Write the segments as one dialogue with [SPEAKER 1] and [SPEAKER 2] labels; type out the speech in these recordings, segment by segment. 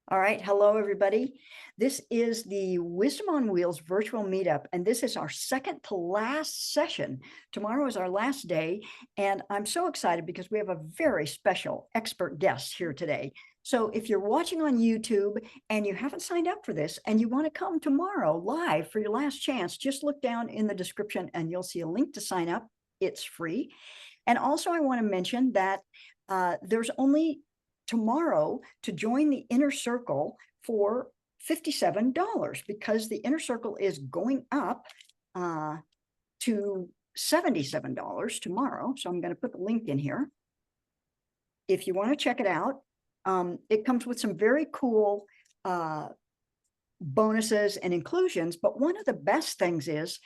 [SPEAKER 1] All right. Hello, everybody. This is the Wisdom on Wheels virtual meetup, and this is our second to last session. Tomorrow is our last day, and I'm so excited because we have a very special expert guest here today. So if you're watching on YouTube and you haven't signed up for this and you want to come tomorrow live for your last chance, just look down in the description and you'll see a link to sign up. It's free. And also, I want to mention that there's only tomorrow to join the inner circle for $57 because the inner circle is going up to $77 tomorrow. So I'm going to put the link in here. If you want to check it out, it comes with some very cool bonuses and inclusions. But one of the best things is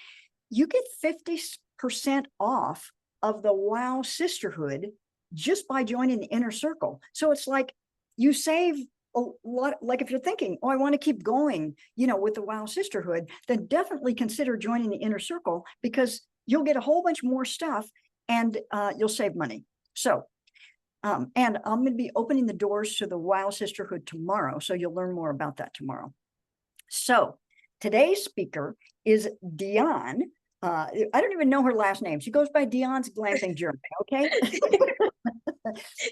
[SPEAKER 1] you get 50% off of the Wow Sisterhood just by joining the inner circle. So it's like you save a lot. Like if you're thinking, oh, I want to keep going, with the Wow Sisterhood, then definitely consider joining the inner circle because you'll get a whole bunch more stuff and you'll save money. So, and I'm going to be opening the doors to the Wow Sisterhood tomorrow. So you'll learn more about that tomorrow. So today's speaker is Dionne. I don't even know her last name. She goes by Dionne's Glamping Journey. Okay.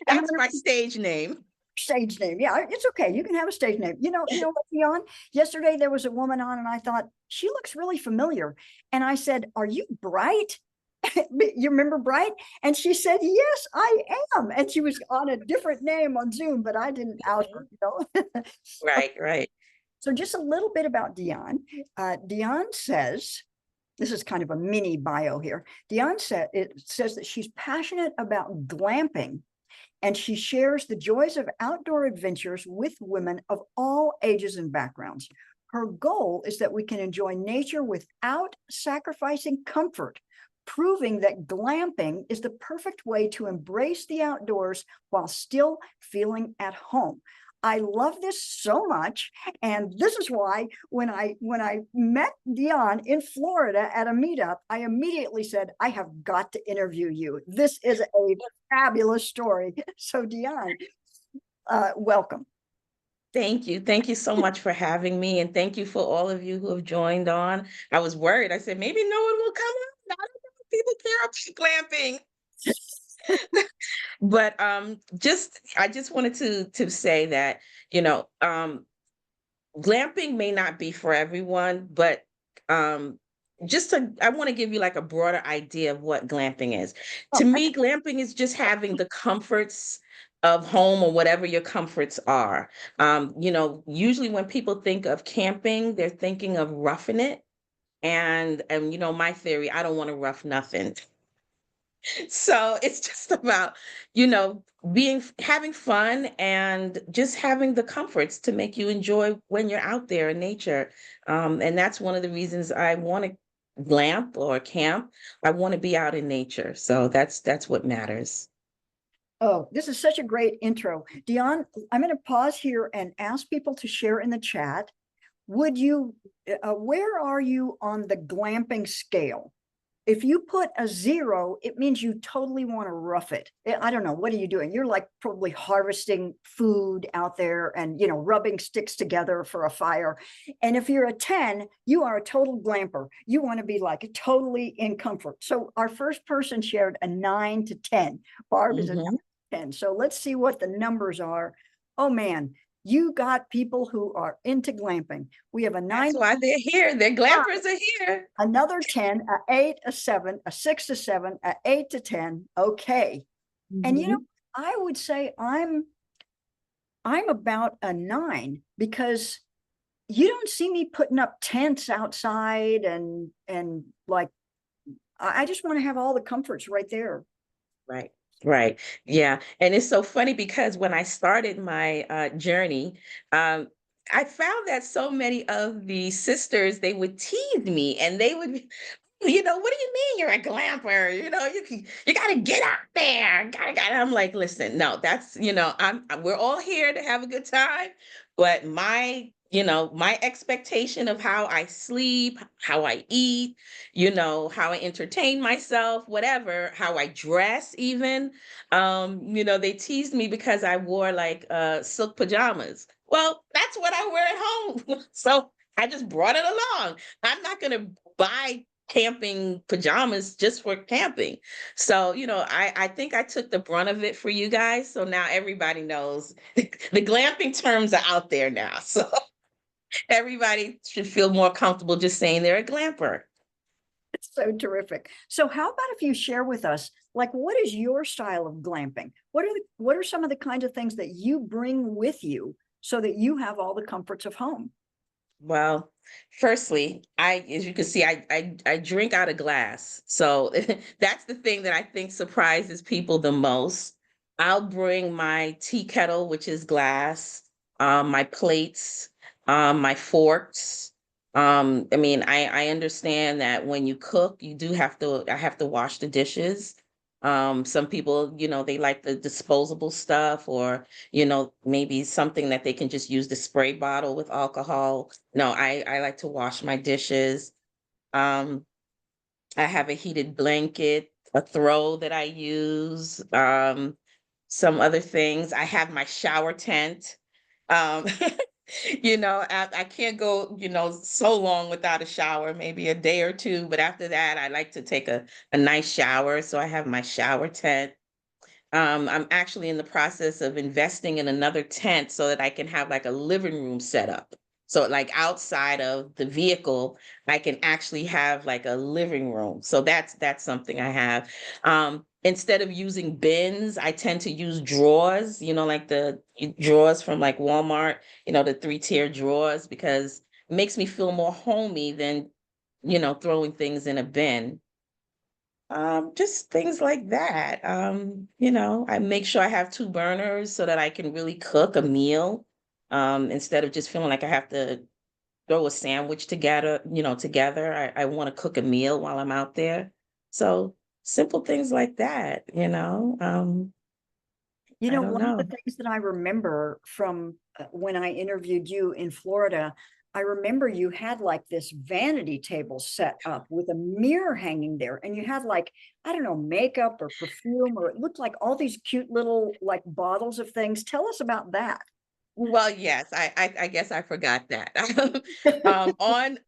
[SPEAKER 2] That's my stage name.
[SPEAKER 1] Stage name. Yeah, it's okay. You can have a stage name. You know what, Dionne? Yesterday there was a woman on and I thought, she looks really familiar. And I said, are you Bright? You remember Bright? And she said, yes, I am. And she was on a different name on Zoom, but I didn't out her,
[SPEAKER 2] Right.
[SPEAKER 1] So just a little bit about Dionne. Dionne says, this is kind of a mini bio here. Dionne says that she's passionate about glamping and she shares the joys of outdoor adventures with women of all ages and backgrounds. Her goal is that we can enjoy nature without sacrificing comfort, proving that glamping is the perfect way to embrace the outdoors while still feeling at home. I love this so much. And this is why when I met Dionne in Florida at a meetup, I immediately said, I have got to interview you. This is a fabulous story. So Dionne, welcome.
[SPEAKER 2] Thank you. Thank you so much for having me. And thank you for all of you who have joined on. I was worried. I said, maybe no one will come on. I don't know if people care about glamping. But I just wanted to say that, glamping may not be for everyone, but I want to give you like a broader idea of what glamping is. To me, glamping is just having the comforts of home or whatever your comforts are. Usually when people think of camping, they're thinking of roughing it. And my theory, I don't want to rough nothing. So it's just about, having fun and just having the comforts to make you enjoy when you're out there in nature. And that's one of the reasons I want to glamp or camp. I want to be out in nature. So that's what matters.
[SPEAKER 1] Oh, this is such a great intro. Dionne, I'm going to pause here and ask people to share in the chat. Where are you on the glamping scale? If you put a 0, it means you totally want to rough it. I don't know. What are you doing? You're like probably harvesting food out there and, rubbing sticks together for a fire. And if you're a 10, you are a total glamper. You want to be like totally in comfort. So our first person shared a 9 to 10. Barb is a 9 to 10. So let's see what the numbers are. Oh, man. You got people who are into glamping. We have a 9.
[SPEAKER 2] That's why they're here. Their glampers are here.
[SPEAKER 1] Another 10, a 8, a 7, a 6 to 7, a 8 to 10. Okay. And I would say I'm about a 9 because you don't see me putting up tents outside and like I just want to have all the comforts right there.
[SPEAKER 2] Right. Yeah. And it's so funny because when I started my journey, I found that so many of the sisters, they would tease me and they would, what do you mean you're a glamper? You got to get out there. I'm like, listen, no, that's, we're all here to have a good time. But my my expectation of how I sleep, how I eat, how I entertain myself, whatever, how I dress even. They teased me because I wore like silk pajamas. Well, that's what I wear at home. So I just brought it along. I'm not going to buy camping pajamas just for camping. So, I think I took the brunt of it for you guys. So now everybody knows the glamping terms are out there now. So everybody should feel more comfortable just saying they're a glamper.
[SPEAKER 1] It's so terrific. So how about if you share with us, like, what is your style of glamping? What are some of the kinds of things that you bring with you so that you have all the comforts of home?
[SPEAKER 2] Well, firstly, as you can see, I drink out of glass. So that's the thing that I think surprises people the most. I'll bring my tea kettle, which is glass, my plates, my forks. I mean, I understand that when you cook, I have to wash the dishes. Some people, they like the disposable stuff, or maybe something that they can just use the spray bottle with alcohol. No, I like to wash my dishes. Um, I have a heated blanket, a throw that I use, some other things. I have my shower tent. Um, I can't go, so long without a shower, maybe a day or two, but after that, I like to take a nice shower. So I have my shower tent. I'm actually in the process of investing in another tent so that I can have like a living room set up. So like outside of the vehicle, I can actually have like a living room. So that's something I have. Instead of using bins, I tend to use drawers, like the drawers from like Walmart, the three-tier drawers, because it makes me feel more homey than, throwing things in a bin. Just things like that. I make sure I have two burners so that I can really cook a meal, instead of just feeling like I have to throw a sandwich together. I want to cook a meal while I'm out there. So simple things like that. I don't
[SPEAKER 1] One of the
[SPEAKER 2] know.
[SPEAKER 1] things that I remember from when I interviewed you in Florida, I remember you had like this vanity table set up with a mirror hanging there, and you had like, I don't know, makeup or perfume, or it looked like all these cute little like bottles of things. Tell us about that.
[SPEAKER 2] Well, yes, I guess I forgot that. On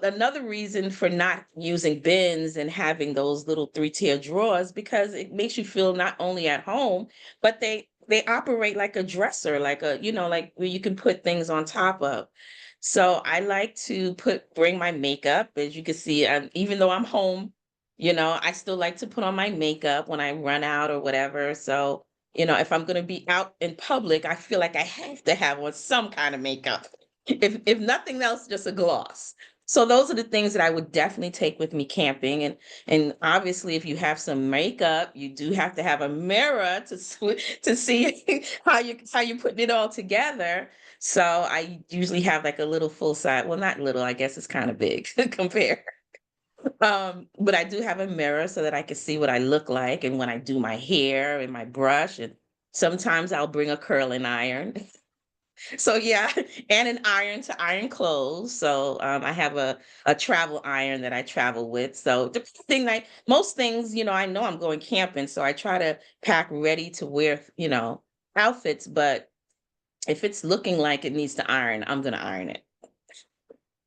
[SPEAKER 2] another reason for not using bins and having those little three-tier drawers, because it makes you feel not only at home, but they operate like a dresser, like like where you can put things on top of. So I like to bring my makeup, as you can see, even though I'm home, I still like to put on my makeup when I run out or whatever. So if I'm going to be out in public, I feel like I have to have on some kind of makeup. If nothing else, just a gloss. So those are the things that I would definitely take with me camping. And obviously, if you have some makeup, you do have to have a mirror to see how you putting it all together. So I usually have like a little full size. Well, not little. I guess it's kind of big compared. But I do have a mirror so that I can see what I look like, and when I do my hair and my brush, and sometimes I'll bring a curling iron. So yeah, and an iron to iron clothes. So I have a travel iron that I travel with. So depending, like most things, I know I'm going camping, so I try to pack ready to wear, outfits. But if it's looking like it needs to iron, I'm gonna iron it.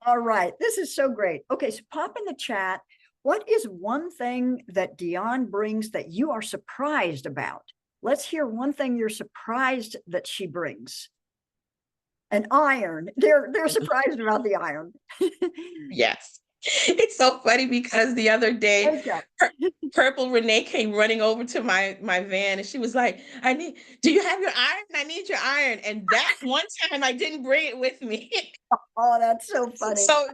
[SPEAKER 1] All right, this is so great. Okay, so pop in the chat. What is one thing that Dionne brings that you are surprised about? Let's hear one thing you're surprised that she brings. An iron. They're surprised about the iron.
[SPEAKER 2] Yes. It's so funny because the other day,
[SPEAKER 1] Makeup.
[SPEAKER 2] Purple Renee came running over to my van, and she was like, do you have your iron? I need your iron. And that one time I didn't bring it with me.
[SPEAKER 1] Oh, that's so funny.
[SPEAKER 2] So,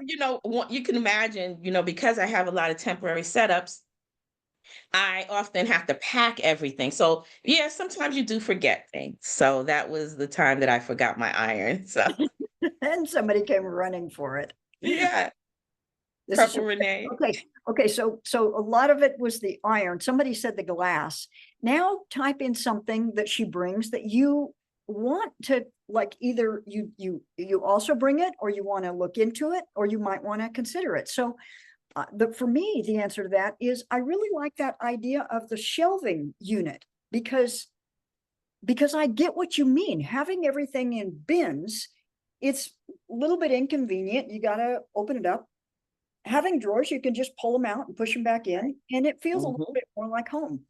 [SPEAKER 2] you can imagine, because I have a lot of temporary setups, I often have to pack everything. So yeah, sometimes you do forget things. So that was the time that I forgot my iron. So
[SPEAKER 1] And somebody came running for it.
[SPEAKER 2] yeah,
[SPEAKER 1] This is
[SPEAKER 2] Purple Renee.
[SPEAKER 1] okay. Okay, so a lot of it was the iron. Somebody said the glass. Now type in something that she brings that you want to, like, either you also bring it, or you want to look into it, or you might want to consider it. So for me, the answer to that is I really like that idea of the shelving unit, because I get what you mean. Having everything in bins, it's a little bit inconvenient. You got to open it up. Having drawers, you can just pull them out and push them back in, and it feels a little
[SPEAKER 2] Mhm.
[SPEAKER 1] bit more like home.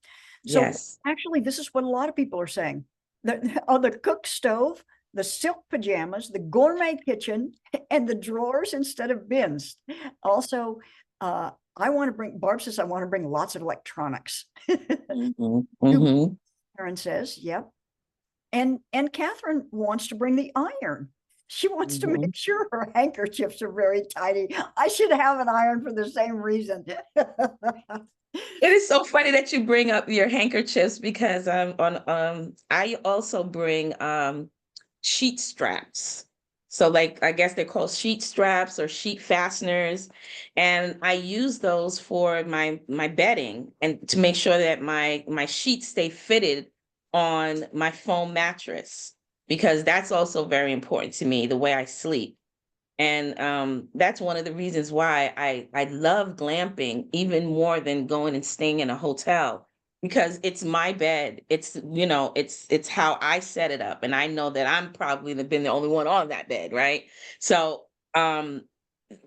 [SPEAKER 1] So
[SPEAKER 2] Yes.
[SPEAKER 1] actually, this is what a lot of people are saying. The cook stove, the silk pajamas, the gourmet kitchen, and the drawers instead of bins. Also, I want to bring, Barb says, I want to bring lots of electronics.
[SPEAKER 2] Mhm. Mhm.
[SPEAKER 1] Karen says, yep. And Catherine wants to bring the iron. She wants to make
[SPEAKER 2] Mhm.
[SPEAKER 1] sure her handkerchiefs are very tidy. I should have an iron for the same reason.
[SPEAKER 2] It is so funny that you bring up your handkerchiefs because I also bring sheet straps. So like I guess they're called sheet straps or sheet fasteners. And I use those for my bedding and to make sure that my sheets stay fitted on my foam mattress because that's also very important to me, the way I sleep. And that's one of the reasons why I love glamping even more than going and staying in a hotel because it's my bed. It's it's how I set it up, and I know that I'm probably been the only one on that bed, right? So um,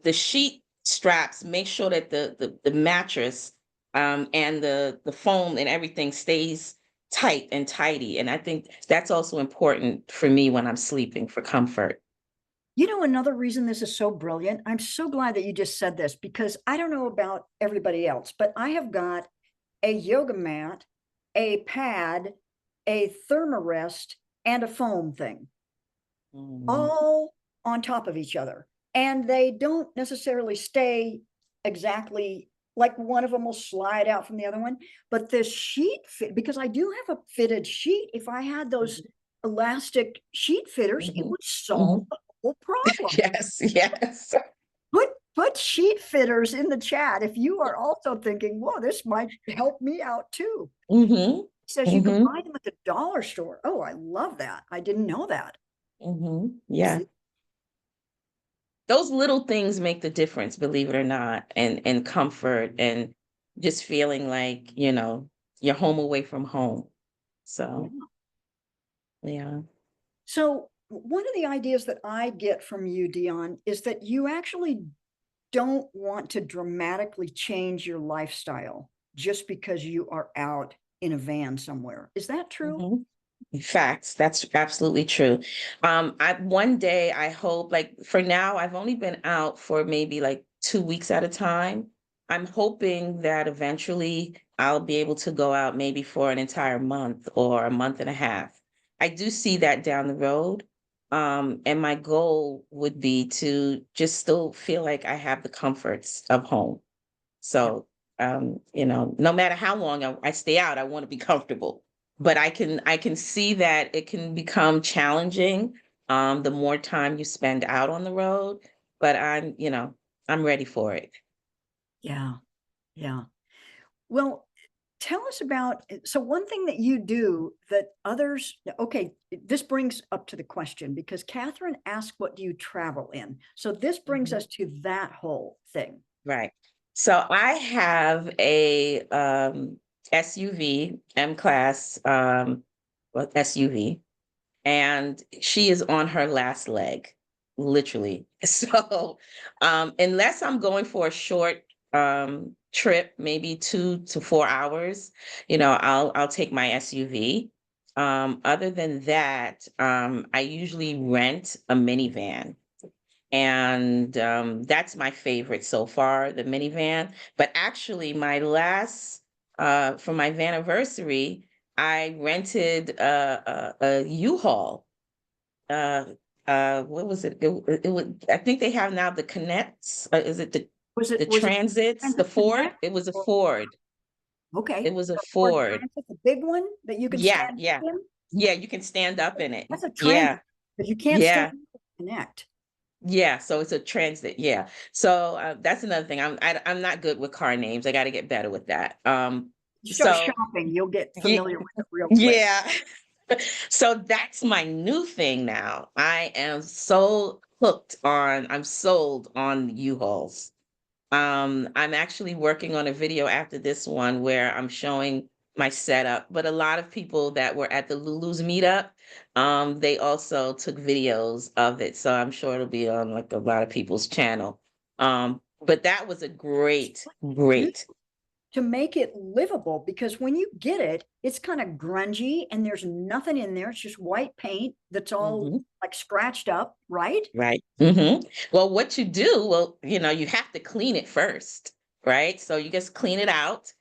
[SPEAKER 2] the sheet straps make sure that the mattress and the foam and everything stays tight and tidy, and I think that's also important for me when I'm sleeping for comfort.
[SPEAKER 1] Another reason this is so brilliant, I'm so glad that you just said this, because I don't know about everybody else, but I have got a yoga mat, a pad, a thermarest, and a foam thing,
[SPEAKER 2] Mhm.
[SPEAKER 1] all on top of each other. And they don't necessarily stay exactly, like one of them will slide out from the other one, but this sheet fit, because I do have a fitted sheet. If I had those
[SPEAKER 2] Mhm.
[SPEAKER 1] elastic sheet fitters, it
[SPEAKER 2] Mhm.
[SPEAKER 1] would solve
[SPEAKER 2] Mhm.
[SPEAKER 1] the whole problem.
[SPEAKER 2] Yes, yes.
[SPEAKER 1] Put sheet fitters in the chat if you are also thinking, whoa, this might help me out too.
[SPEAKER 2] Mhm.
[SPEAKER 1] It says you can
[SPEAKER 2] Mhm.
[SPEAKER 1] buy them at the dollar store. Oh, I love that. I didn't know that.
[SPEAKER 2] Mhm. Yeah.
[SPEAKER 1] See?
[SPEAKER 2] Those little things make the difference, believe it or not, and comfort and just feeling like, you're home away from home. So,
[SPEAKER 1] Yeah.
[SPEAKER 2] yeah.
[SPEAKER 1] So one of the ideas that I get from you, Dion, is that you actually don't want to dramatically change your lifestyle just because you are out in a van somewhere. Is that true?
[SPEAKER 2] Mhm. Facts. That's absolutely true. I one day I hope, like for now, I've only been out for maybe like 2 weeks at a time. I'm hoping that eventually I'll be able to go out maybe for an entire month or a month and a half. I do see that down the road. And my goal would be to just still feel like I have the comforts of home.
[SPEAKER 1] Yeah.
[SPEAKER 2] So, no matter how long I stay out, I want to be comfortable. But I can see that it can become challenging the more time you spend out on the road. But I'm ready for it.
[SPEAKER 1] Yeah. Yeah. Well, tell us about, so one thing that you do that others, okay, this brings up to the question, because Catherine asked, what do you travel in? So this brings
[SPEAKER 2] Mhm.
[SPEAKER 1] us to that whole thing.
[SPEAKER 2] Right. So I have a SUV, M class SUV, and she is on her last leg, literally. So, unless I'm going for a short trip, maybe 2 to 4 hours, I'll take my SUV. Other than that, I usually rent a minivan. And that's my favorite so far, the minivan. But actually, my last for my anniversary, I rented a U-Haul. Uh, what was it? It was. I think they have now the Connects. Is it the
[SPEAKER 1] Was it
[SPEAKER 2] Transits? The
[SPEAKER 1] Transit
[SPEAKER 2] Ford?
[SPEAKER 1] Connect?
[SPEAKER 2] It was a
[SPEAKER 1] Or,
[SPEAKER 2] Ford.
[SPEAKER 1] okay,
[SPEAKER 2] It was a
[SPEAKER 1] the Ford
[SPEAKER 2] Ford.
[SPEAKER 1] Transit, the big one that you can
[SPEAKER 2] Yeah,
[SPEAKER 1] stand
[SPEAKER 2] yeah,
[SPEAKER 1] in?
[SPEAKER 2] yeah. You can stand up in it.
[SPEAKER 1] That's a transit,
[SPEAKER 2] Yeah,
[SPEAKER 1] but you can't stand
[SPEAKER 2] yeah.
[SPEAKER 1] in the Connect.
[SPEAKER 2] Yeah, so it's a transit. Yeah. So that's another thing. I'm not good with car names. I got to get better with that.
[SPEAKER 1] You start
[SPEAKER 2] So
[SPEAKER 1] shopping, you'll get
[SPEAKER 2] yeah,
[SPEAKER 1] familiar with it real quick.
[SPEAKER 2] yeah. So that's my new thing now. I am so I'm sold on U-Hauls. I'm actually working on a video after this one where I'm showing my setup, but a lot of people that were at the Lulu's meetup, they also took videos of it. So I'm sure it'll be on like a lot of people's channel. But that was a great,
[SPEAKER 1] Do
[SPEAKER 2] great.
[SPEAKER 1] to make it livable, because when you get it, it's kind of grungy and there's nothing in there. It's just white paint that's all
[SPEAKER 2] Mhm.
[SPEAKER 1] like scratched up, right?
[SPEAKER 2] Right. Well, what you do, well, you have to clean it first, right? So you just clean it out.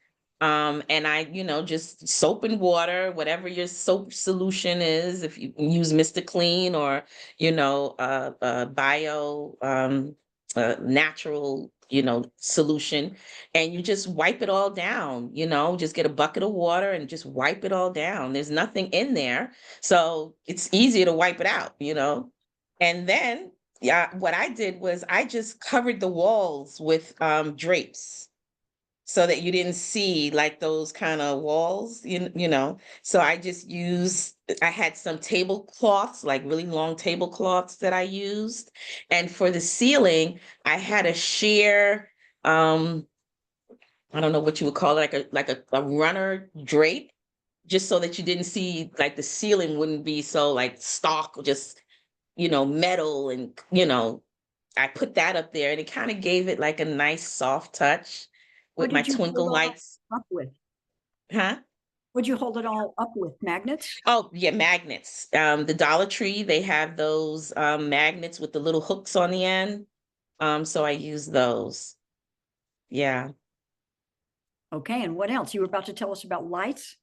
[SPEAKER 2] And just soap and water, whatever your soap solution is, if you can use Mr. Clean or, bio, natural, solution, and you just wipe it all down, just get a bucket of water and just wipe it all down. There's nothing in there. So it's easier to wipe it out. And then, yeah, what I did was I just covered the walls with drapes so that you didn't see like those kind of walls, So I had some tablecloths, like really long tablecloths that I used. And for the ceiling, I had a sheer, um, I don't know what you would call it, like a runner drape, just so that you didn't see like the ceiling wouldn't be so like stock, just metal and, I put that up there and it kind of gave it like a nice soft touch
[SPEAKER 1] What
[SPEAKER 2] with my
[SPEAKER 1] did you hold
[SPEAKER 2] twinkle
[SPEAKER 1] all
[SPEAKER 2] lights.
[SPEAKER 1] that up with?
[SPEAKER 2] Huh?
[SPEAKER 1] Would you hold it all up with magnets?
[SPEAKER 2] Oh, yeah, magnets. The Dollar Tree, they have those magnets with the little hooks on the end. So I use those. Yeah.
[SPEAKER 1] Okay, and what else? You were about to tell us about lights?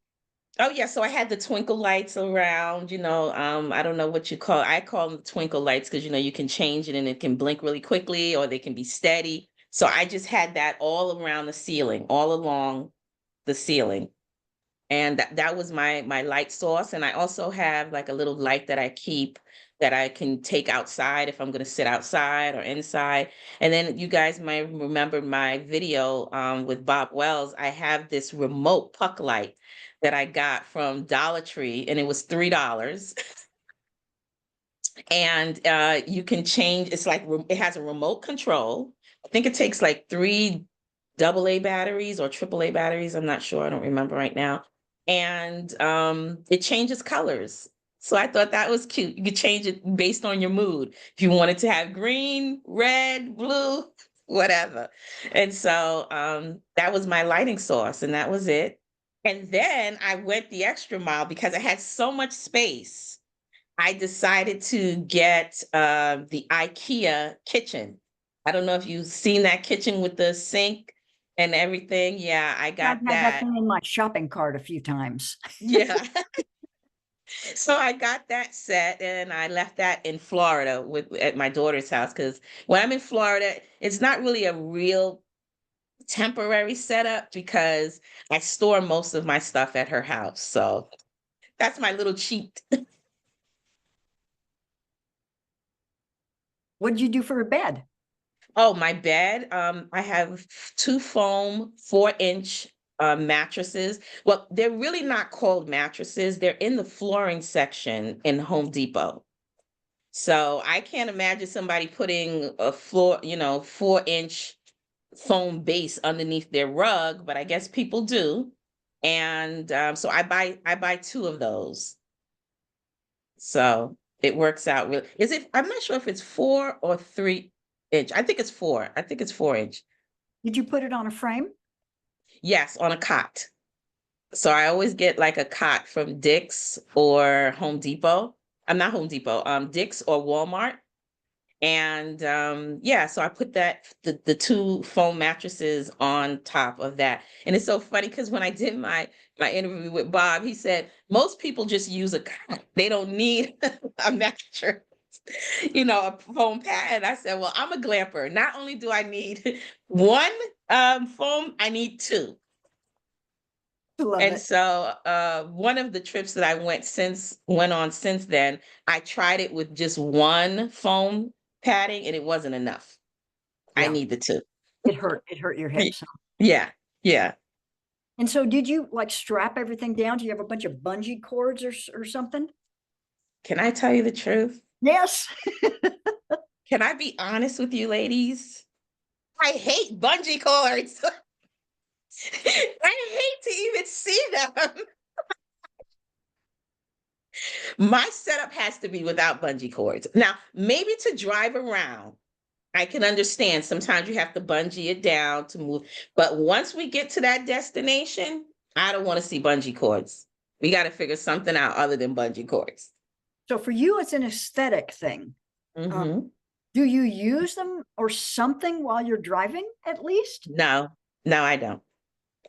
[SPEAKER 2] Oh yeah, so I had the twinkle lights around, I don't know what I call them twinkle lights because you can change it and it can blink really quickly or they can be steady. So I just had that all around the ceiling, all along the ceiling. And that was my light source. And I also have like a little light that I keep that I can take outside if I'm going to sit outside or inside. And then you guys might remember my video with Bob Wells. I have this remote puck light that I got from Dollar Tree, and it was $3. And you can change. It's like it has a remote control. I think it takes like three AA batteries or AAA batteries. I'm not sure. I don't remember right now. And it changes colors. So I thought that was cute. You could change it based on your mood. If you wanted to have green, red, blue, whatever. And so that was my lighting source, and that was it. And then I went the extra mile because I had so much space. I decided to get the IKEA kitchen. I don't know if you've seen that kitchen with the sink and everything. Yeah, I
[SPEAKER 1] I've
[SPEAKER 2] got
[SPEAKER 1] had that
[SPEAKER 2] that.
[SPEAKER 1] thing in my shopping cart a few times.
[SPEAKER 2] Yeah. So I got that set and I left that in Florida with at my daughter's house because when I'm in Florida, it's not really a real temporary setup because I store most of my stuff at her house. So that's my little cheat.
[SPEAKER 1] What did you do for a bed?
[SPEAKER 2] Oh, my bed. I have two foam 4-inch mattresses. Well, they're really not called mattresses. They're in the flooring section in Home Depot. So I can't imagine somebody putting a 4-inch foam base underneath their rug, but I guess people do. And so I buy two of those. So it works out really. I'm not sure if it's 4 or 3 inch. I think it's four. I think it's 4 inch.
[SPEAKER 1] Did you put it on a frame?
[SPEAKER 2] Yes, on a cot. So I always get like a cot from Dick's or Home Depot. I'm not Home Depot, Dick's or Walmart. And yeah, so I put the two foam mattresses on top of that. And it's so funny because when I did my interview with Bob, he said most people just use a cot. They don't need a mattress, a foam pad. And I said, well, I'm a glamper. Not only do I need one foam, I need two.
[SPEAKER 1] Love
[SPEAKER 2] And
[SPEAKER 1] it.
[SPEAKER 2] so one of the trips that I went on since then, I tried it with just one foam padding and it wasn't enough. I
[SPEAKER 1] Yeah,
[SPEAKER 2] need the two.
[SPEAKER 1] it hurt. It hurt your hips.
[SPEAKER 2] Yeah, yeah.
[SPEAKER 1] And so did you like strap everything down? Do you have a bunch of bungee cords or something?
[SPEAKER 2] Can I tell you the truth?
[SPEAKER 1] Yes.
[SPEAKER 2] Can I be honest with you, ladies? I hate bungee cords. I hate to even see them. My setup has to be without bungee cords. Now, maybe to drive around, I can understand. Sometimes you have to bungee it down to move. But once we get to that destination, I don't want to see bungee cords. We got to figure something out other than bungee cords.
[SPEAKER 1] So for you, it's an aesthetic thing. Uh,
[SPEAKER 2] Hmm.
[SPEAKER 1] do you use them or something while you're driving at least?
[SPEAKER 2] No, no, I don't.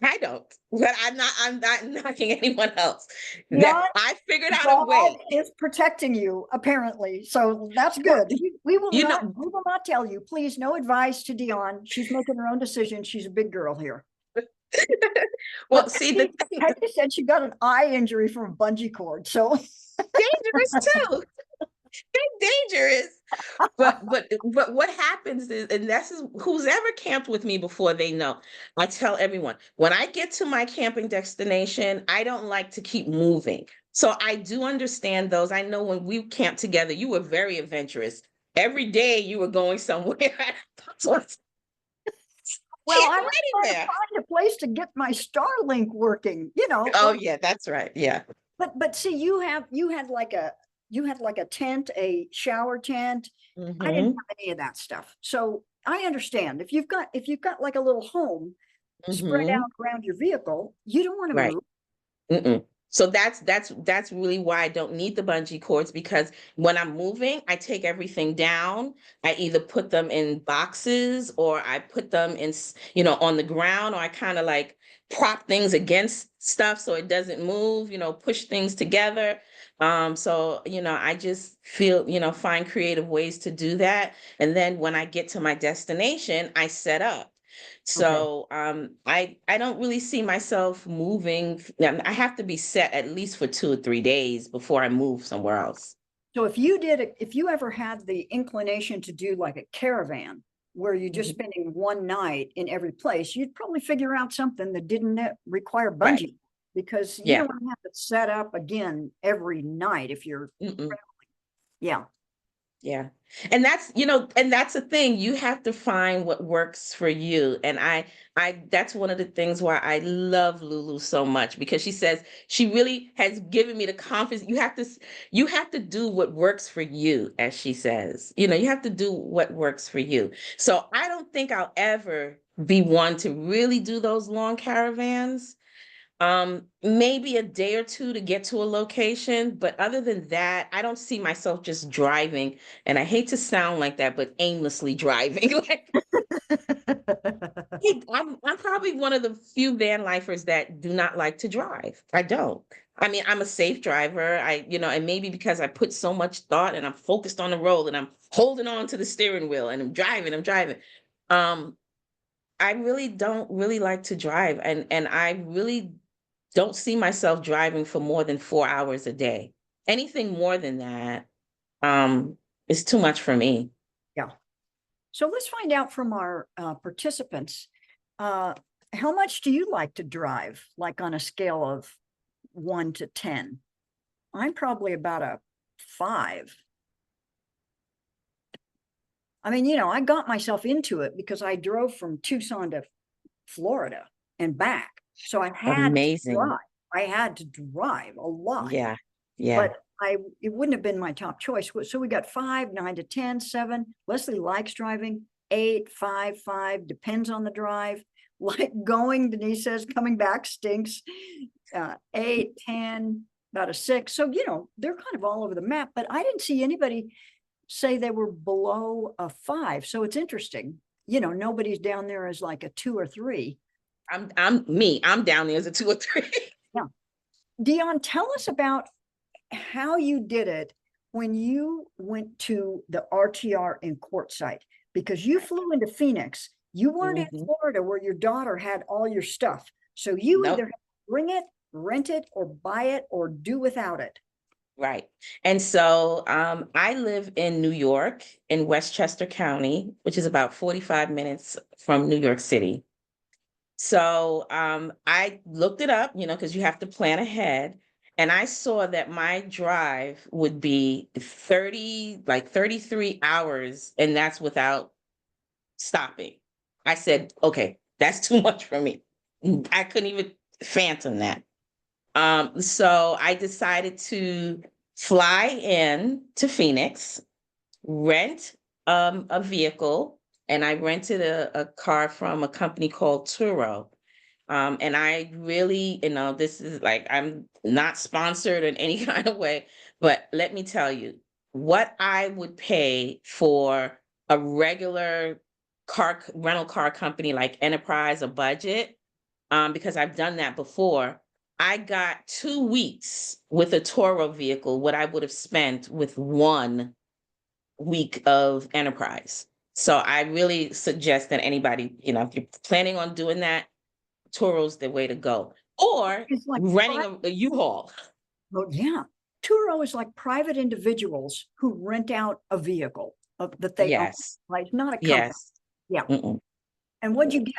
[SPEAKER 2] I don't. But I'm not knocking anyone else. That
[SPEAKER 1] Yeah,
[SPEAKER 2] I figured out a
[SPEAKER 1] God
[SPEAKER 2] way.
[SPEAKER 1] is protecting you, apparently. So that's
[SPEAKER 2] Well,
[SPEAKER 1] good. We will
[SPEAKER 2] you
[SPEAKER 1] not,
[SPEAKER 2] know,
[SPEAKER 1] we will not tell you. Please, no advice to Dion. She's making her own decision. She's a big girl here.
[SPEAKER 2] well,
[SPEAKER 1] But
[SPEAKER 2] see, the thing
[SPEAKER 1] Peggy said she got an eye injury from a bungee cord. So
[SPEAKER 2] dangerous too. They're dangerous. But what happens is, and this is who's ever camped with me before, they know. I tell everyone when I get to my camping destination, I don't like to keep moving. So I do understand those. I know when we camped together, you were very adventurous. Every day you were going somewhere. So I
[SPEAKER 1] well,
[SPEAKER 2] can't
[SPEAKER 1] I
[SPEAKER 2] go
[SPEAKER 1] was trying to
[SPEAKER 2] anywhere.
[SPEAKER 1] find a place to get my Starlink working,
[SPEAKER 2] Oh yeah, that's right. Yeah.
[SPEAKER 1] but see, you had like a tent, a shower tent. I didn't
[SPEAKER 2] Hmm.
[SPEAKER 1] have any of that stuff. So I understand if you've got like a little home spread
[SPEAKER 2] Hmm.
[SPEAKER 1] out around your vehicle, you don't want to
[SPEAKER 2] Right.
[SPEAKER 1] move.
[SPEAKER 2] Mm-mm. So that's really why I don't need the bungee cords, because when I'm moving, I take everything down. I either put them in boxes or I put them in, on the ground, or I kind of like prop things against stuff so it doesn't move, push things together. So, I just feel, find creative ways to do that. And then when I get to my destination, I set up.
[SPEAKER 1] Okay.
[SPEAKER 2] So I don't really see myself moving. I have to be set at least for 2 or 3 days before I move somewhere else.
[SPEAKER 1] So if you ever had the inclination to do like a caravan where you're just
[SPEAKER 2] Mhm.
[SPEAKER 1] spending one night in every place, you'd probably figure out something that didn't require
[SPEAKER 2] Right.
[SPEAKER 1] bungee because you
[SPEAKER 2] Yeah.
[SPEAKER 1] don't want to have to set up again every night if you're,
[SPEAKER 2] Mm-mm.
[SPEAKER 1] yeah.
[SPEAKER 2] Yeah. And that's the thing. You have to find what works for you. And that's one of the things why I love Lulu so much, because she says she really has given me the confidence. You have to do what works for you, as she says. You have to do what works for you. So I don't think I'll ever be one to really do those long caravans. Maybe a day or two to get to a location, but other than that, I don't see myself just driving. And I hate to sound like that, but aimlessly driving. Like, I'm probably one of the few van lifers that do not like to drive. I don't. I mean, I'm a safe driver. And maybe because I put so much thought and I'm focused on the road and I'm holding on to the steering wheel and I'm driving. Um, I really don't really like to drive, and I really don't see myself driving for more than 4 hours a day. Anything more than that, is too much for me.
[SPEAKER 1] Yeah. So let's find out from our participants. Uh, how much do you like to drive, like on a scale of 1 to 10? I'm probably about a 5. I mean, I got myself into it because I drove from Tucson to Florida and back. So I had to
[SPEAKER 2] Amazing.
[SPEAKER 1] drive. I had to drive a lot,
[SPEAKER 2] Yeah. Yeah.
[SPEAKER 1] but it wouldn't have been my top choice. So we got 5, 9 to 10, 7. Leslie likes driving. 8, 5, 5, depends on the drive. Like going, Denise says, coming back stinks. 8, 10, about a 6. So, they're kind of all over the map, but I didn't see anybody say they were below a 5. So it's interesting. Nobody's down there as like a 2 or 3.
[SPEAKER 2] I'm down there as a 2 or 3.
[SPEAKER 1] Yeah. Dion, tell us about how you did it when you went to the RTR in Quartzsite, because you flew into Phoenix. You weren't in
[SPEAKER 2] Mhm.
[SPEAKER 1] Florida where your daughter had all your stuff. So you
[SPEAKER 2] Nope.
[SPEAKER 1] either bring it, rent it, or buy it, or do without it.
[SPEAKER 2] Right. And so I live in New York, in Westchester County, which is about 45 minutes from New York City. So I looked it up, because you have to plan ahead. And I saw that my drive would be 33 hours, and that's without stopping. I said, okay, that's too much for me. I couldn't even phantom that. So I decided to fly in to Phoenix, rent a vehicle, and I rented a car from a company called Turo. And I really, this is like, I'm not sponsored in any kind of way, but let me tell you what I would pay for a regular rental car company like Enterprise or Budget, because I've done that before. I got 2 weeks with a Toro vehicle, what I would have spent with 1 week of Enterprise. So I really suggest that anybody, if you're planning on doing that, Toro's the way to go. Or
[SPEAKER 1] It's like,
[SPEAKER 2] renting a U-Haul.
[SPEAKER 1] well, yeah. Turo is like private individuals who rent out a vehicle that they own,
[SPEAKER 2] Yes.
[SPEAKER 1] like not a company.
[SPEAKER 2] Yes.
[SPEAKER 1] Yeah.
[SPEAKER 2] Mm-mm.
[SPEAKER 1] And what'd you get?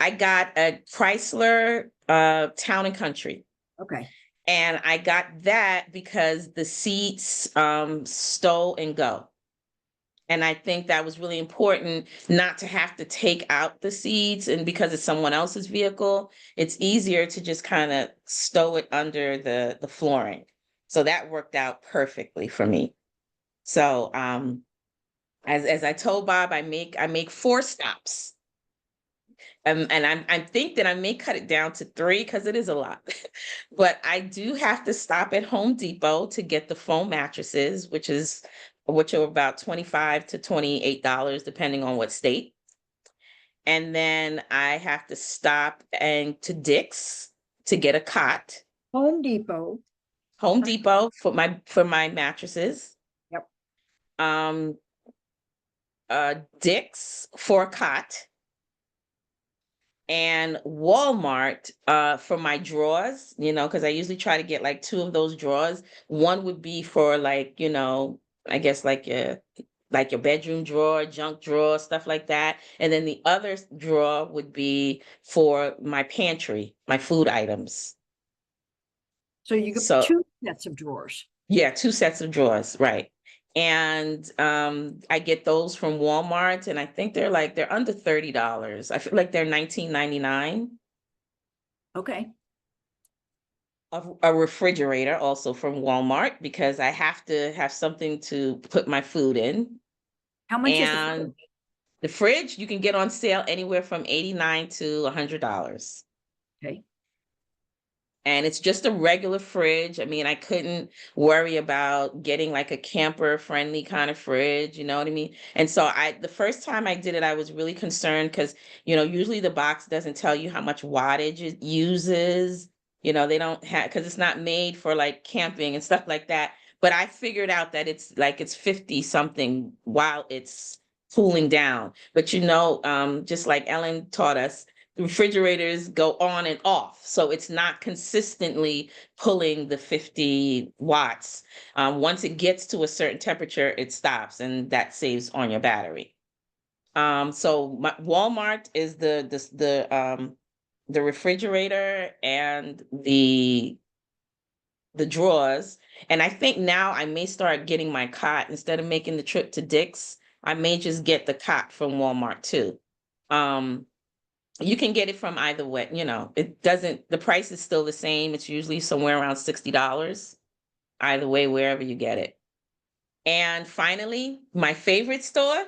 [SPEAKER 2] I got a Chrysler Town and Country.
[SPEAKER 1] Okay.
[SPEAKER 2] And I got that because the seats stow and go. And I think that was really important not to have to take out the seats. And because it's someone else's vehicle, it's easier to just kind of stow it under the flooring. So that worked out perfectly for me. So as I told Bob, I make 4 stops. And I think that I may cut it down to 3 because it is a lot. But I do have to stop at Home Depot to get the foam mattresses, which are about $25 to $28, depending on what state. And then I have to stop and to Dick's to get a cot.
[SPEAKER 1] Home Depot.
[SPEAKER 2] Home Depot for my mattresses.
[SPEAKER 1] Yep.
[SPEAKER 2] Um, Dick's for a cot. And Walmart for my drawers, because I usually try to get like 2 of those drawers. One would be for like, I guess like your bedroom drawer, junk drawer, stuff like that. And then the other drawer would be for my pantry, my food items.
[SPEAKER 1] So you get
[SPEAKER 2] So
[SPEAKER 1] 2 sets of drawers.
[SPEAKER 2] yeah, 2 sets of drawers, right. And I get those from Walmart, and I think they're under $30. I feel like they're $19.99.
[SPEAKER 1] Okay.
[SPEAKER 2] A refrigerator also from Walmart because I have to have something to put my food in.
[SPEAKER 1] How much is the
[SPEAKER 2] And
[SPEAKER 1] fridge?
[SPEAKER 2] the fridge you can get on sale anywhere from $89 to $100.
[SPEAKER 1] Okay.
[SPEAKER 2] And it's just a regular fridge. I mean, I couldn't worry about getting like a camper friendly kind of fridge, you know what I mean? And so the first time I did it, I was really concerned because, usually the box doesn't tell you how much wattage it uses. They don't have, because it's not made for like camping and stuff like that. But I figured out that it's 50 something while it's cooling down. But just like Ellen taught us, the refrigerators go on and off. So it's not consistently pulling the 50 watts. Once it gets to a certain temperature, it stops, and that saves on your battery. So Walmart is the refrigerator and the drawers. And I think now I may start getting my cot instead of making the trip to Dick's. I may just get the cot from Walmart too. You can get it from either way, the price is still the same. It's usually somewhere around $60, either way, wherever you get it. And finally, my favorite store,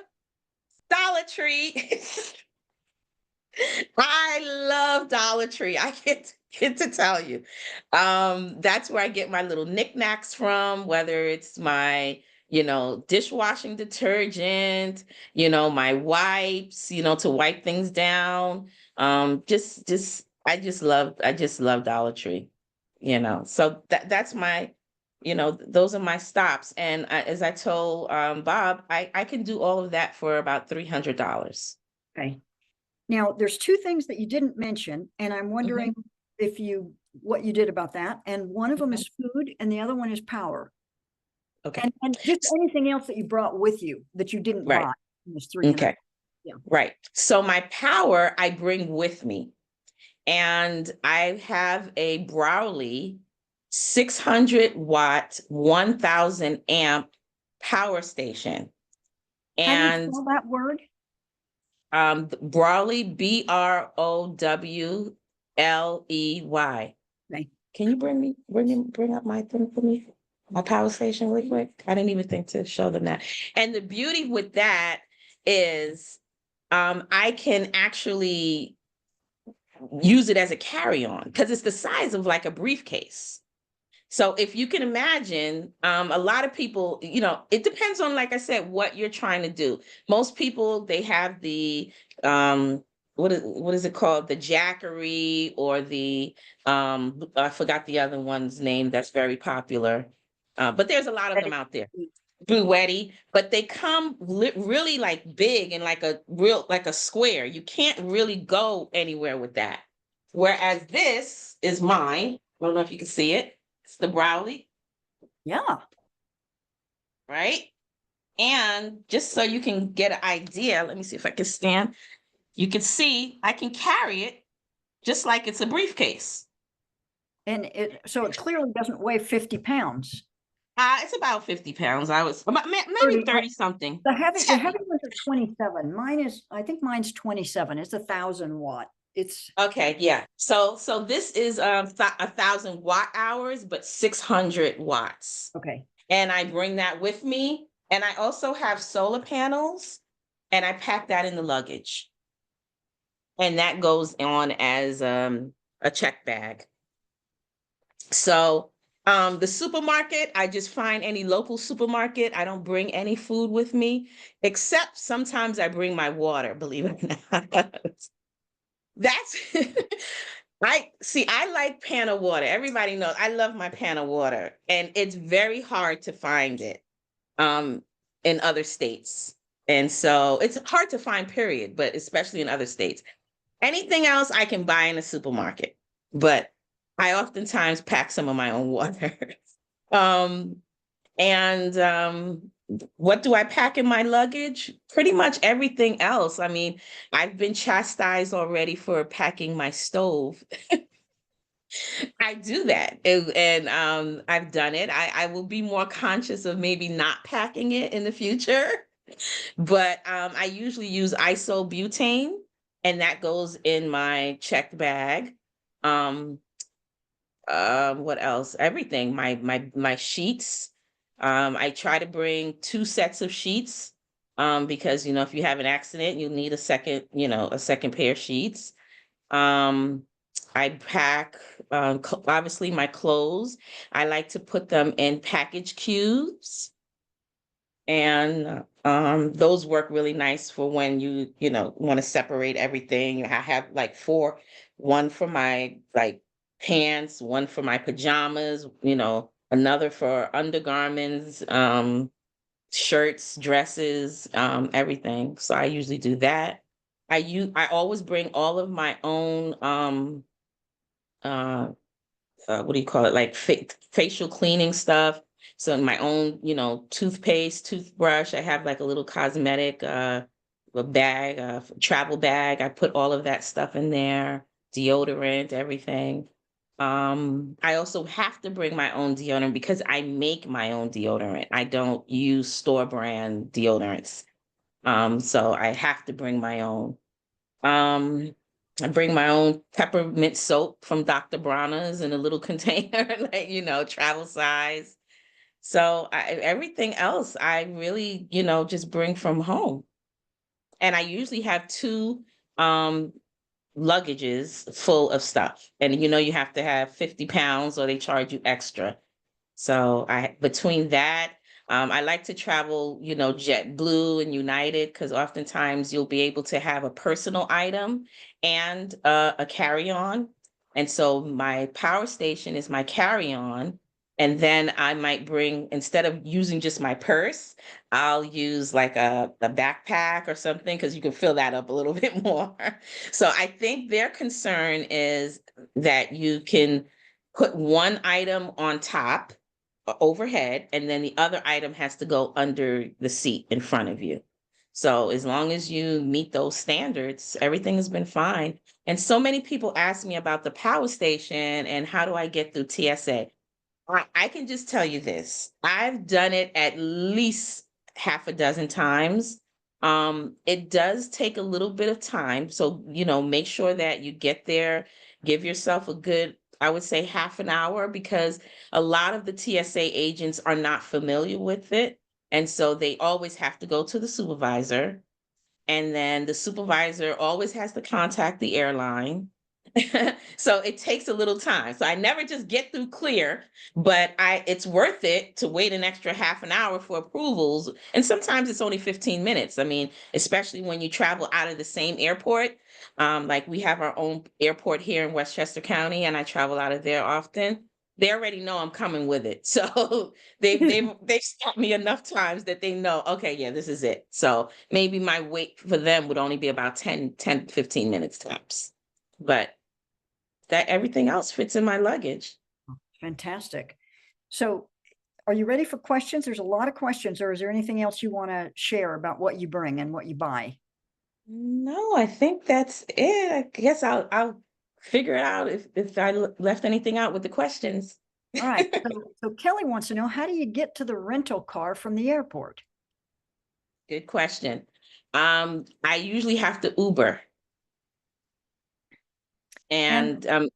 [SPEAKER 2] Dollar Tree. I love Dollar Tree. I get to tell you. That's where I get my little knickknacks from, whether it's my, dishwashing detergent, my wipes, to wipe things down. I just love Dollar Tree, So that's my, those are my stops. And as I told Bob, I can do all of that for about $300.
[SPEAKER 1] Okay. Now, there's 2 things that you didn't mention, and I'm
[SPEAKER 2] Mhm.
[SPEAKER 1] wondering what you did about that. And one of them
[SPEAKER 2] Okay.
[SPEAKER 1] is food, and the other one is power.
[SPEAKER 2] Okay.
[SPEAKER 1] And just anything else that you brought with you that you didn't
[SPEAKER 2] Right.
[SPEAKER 1] buy in this 300.
[SPEAKER 2] Okay.
[SPEAKER 1] Yeah.
[SPEAKER 2] Right. So my power I bring with me. And I have a Browley 600-watt, 1000 amp power station.
[SPEAKER 1] How do you
[SPEAKER 2] And
[SPEAKER 1] spell that word?
[SPEAKER 2] Browley, Browley.
[SPEAKER 1] Okay.
[SPEAKER 2] Can you bring up my thing for me? My power station really quick. I didn't even think to show them that. And the beauty with that is I can actually use it as a carry-on because it's the size of like a briefcase. So if you can imagine, a lot of people, it depends on, like I said, what you're trying to do. Most people, they have the, what is it called? The Jackery or the, I forgot the other one's name that's very popular. But there's a lot of them out there. Bluetti, but they come really like big and like a square. You can't really go anywhere with that. Whereas this is mine. I don't know if you can see it. It's the Browley,
[SPEAKER 1] Yeah.
[SPEAKER 2] right? And just so you can get an idea, let me see if I can stand. You can see I can carry it just like it's a briefcase.
[SPEAKER 1] And so it clearly doesn't weigh 50 pounds.
[SPEAKER 2] It's about 50 pounds. I was maybe
[SPEAKER 1] 30.
[SPEAKER 2] 30 something.
[SPEAKER 1] The
[SPEAKER 2] It's
[SPEAKER 1] heavy
[SPEAKER 2] heavy.
[SPEAKER 1] ones are 27. I think mine's 27. It's 1,000 watt. It's
[SPEAKER 2] Okay, yeah. So this is 1000 watt hours, but 600 watts.
[SPEAKER 1] okay.
[SPEAKER 2] And I bring that with me. And I also have solar panels, and I pack that in the luggage. And that goes on as a check bag. So the supermarket, I just find any local supermarket. I don't bring any food with me, except sometimes I bring my water, believe it or not. That's I like pan of water. Everybody knows I love my pan of water, and it's very hard to find it um in other states. And so it's hard to find, period, but especially in other states. Anything else I can buy in a supermarket, but I oftentimes pack some of my own water. um and what do I pack in my luggage? Pretty much everything else. I mean, I've been chastised already for packing my stove. I do that. And I've done it. I will be more conscious of maybe not packing it in the future. But I usually use isobutane, and that goes in my checked bag. Um, what else? Everything. My sheets. I try to bring 2 sets of sheets. Because if you have an accident, you need a second pair of sheets. Um, I pack obviously my clothes. I like to put them in package cubes, and those work really nice for when you want to separate everything. I have like four, one for my like pants, one for my pajamas, another for undergarments, shirts, dresses, everything. So I usually do that. I always bring all of my own uh what do you call it, like facial cleaning stuff. So my own, toothpaste, toothbrush. I have like a little cosmetic a bag, travel bag. I put all of that stuff in there, deodorant, everything. I also have to bring my own deodorant because I make my own deodorant. I don't use store brand deodorants. So I have to bring my own. Um, I bring my own peppermint soap from Dr. Bronner's in a little container, like, travel size. So everything else I really, just bring from home. And I usually have two um, luggages full of stuff. And you have to have 50 pounds or they charge you extra. So between that, I like to travel, JetBlue and United, because oftentimes you'll be able to have a personal item and a carry-on. And so my power station is my carry-on. And then I might bring, instead of using just my purse, I'll use like a backpack or something, because you can fill that up a little bit more. So I think their concern is that you can put one item on top overhead, and then the other item has to go under the seat in front of you. So as long as you meet those standards, everything has been fine. And so many people ask me about the power station and how do I get through TSA? I can just tell you this. I've done it at least half a dozen times. It does take a little bit of time. So, make sure that you get there, give yourself a good, I would say half an hour, because a lot of the TSA agents are not familiar with it. And so they always have to go to the supervisor. And then the supervisor always has to contact the airline. So it takes a little time. So I never just get through clear, but it's worth it to wait an extra half an hour for approvals. And sometimes it's only 15 minutes. I mean, especially when you travel out of the same airport. Like we have our own airport here in Westchester County, and I travel out of there often. They already know I'm coming with it. So they've stopped me enough times that they know, okay, yeah, this is it. So maybe my wait for them would only be about 15 minutes tops. But that everything else fits in my luggage.
[SPEAKER 1] Fantastic. So are you ready for questions? There's a lot of questions, or is there anything else you want to share about what you bring and what you buy?
[SPEAKER 2] No, I think that's it. I guess I'll figure it out if I left anything out with the questions.
[SPEAKER 1] All right. So Kelly wants to know, how do you get to the rental car from the airport?
[SPEAKER 2] Good question. I usually have to Uber.
[SPEAKER 1] And
[SPEAKER 2] And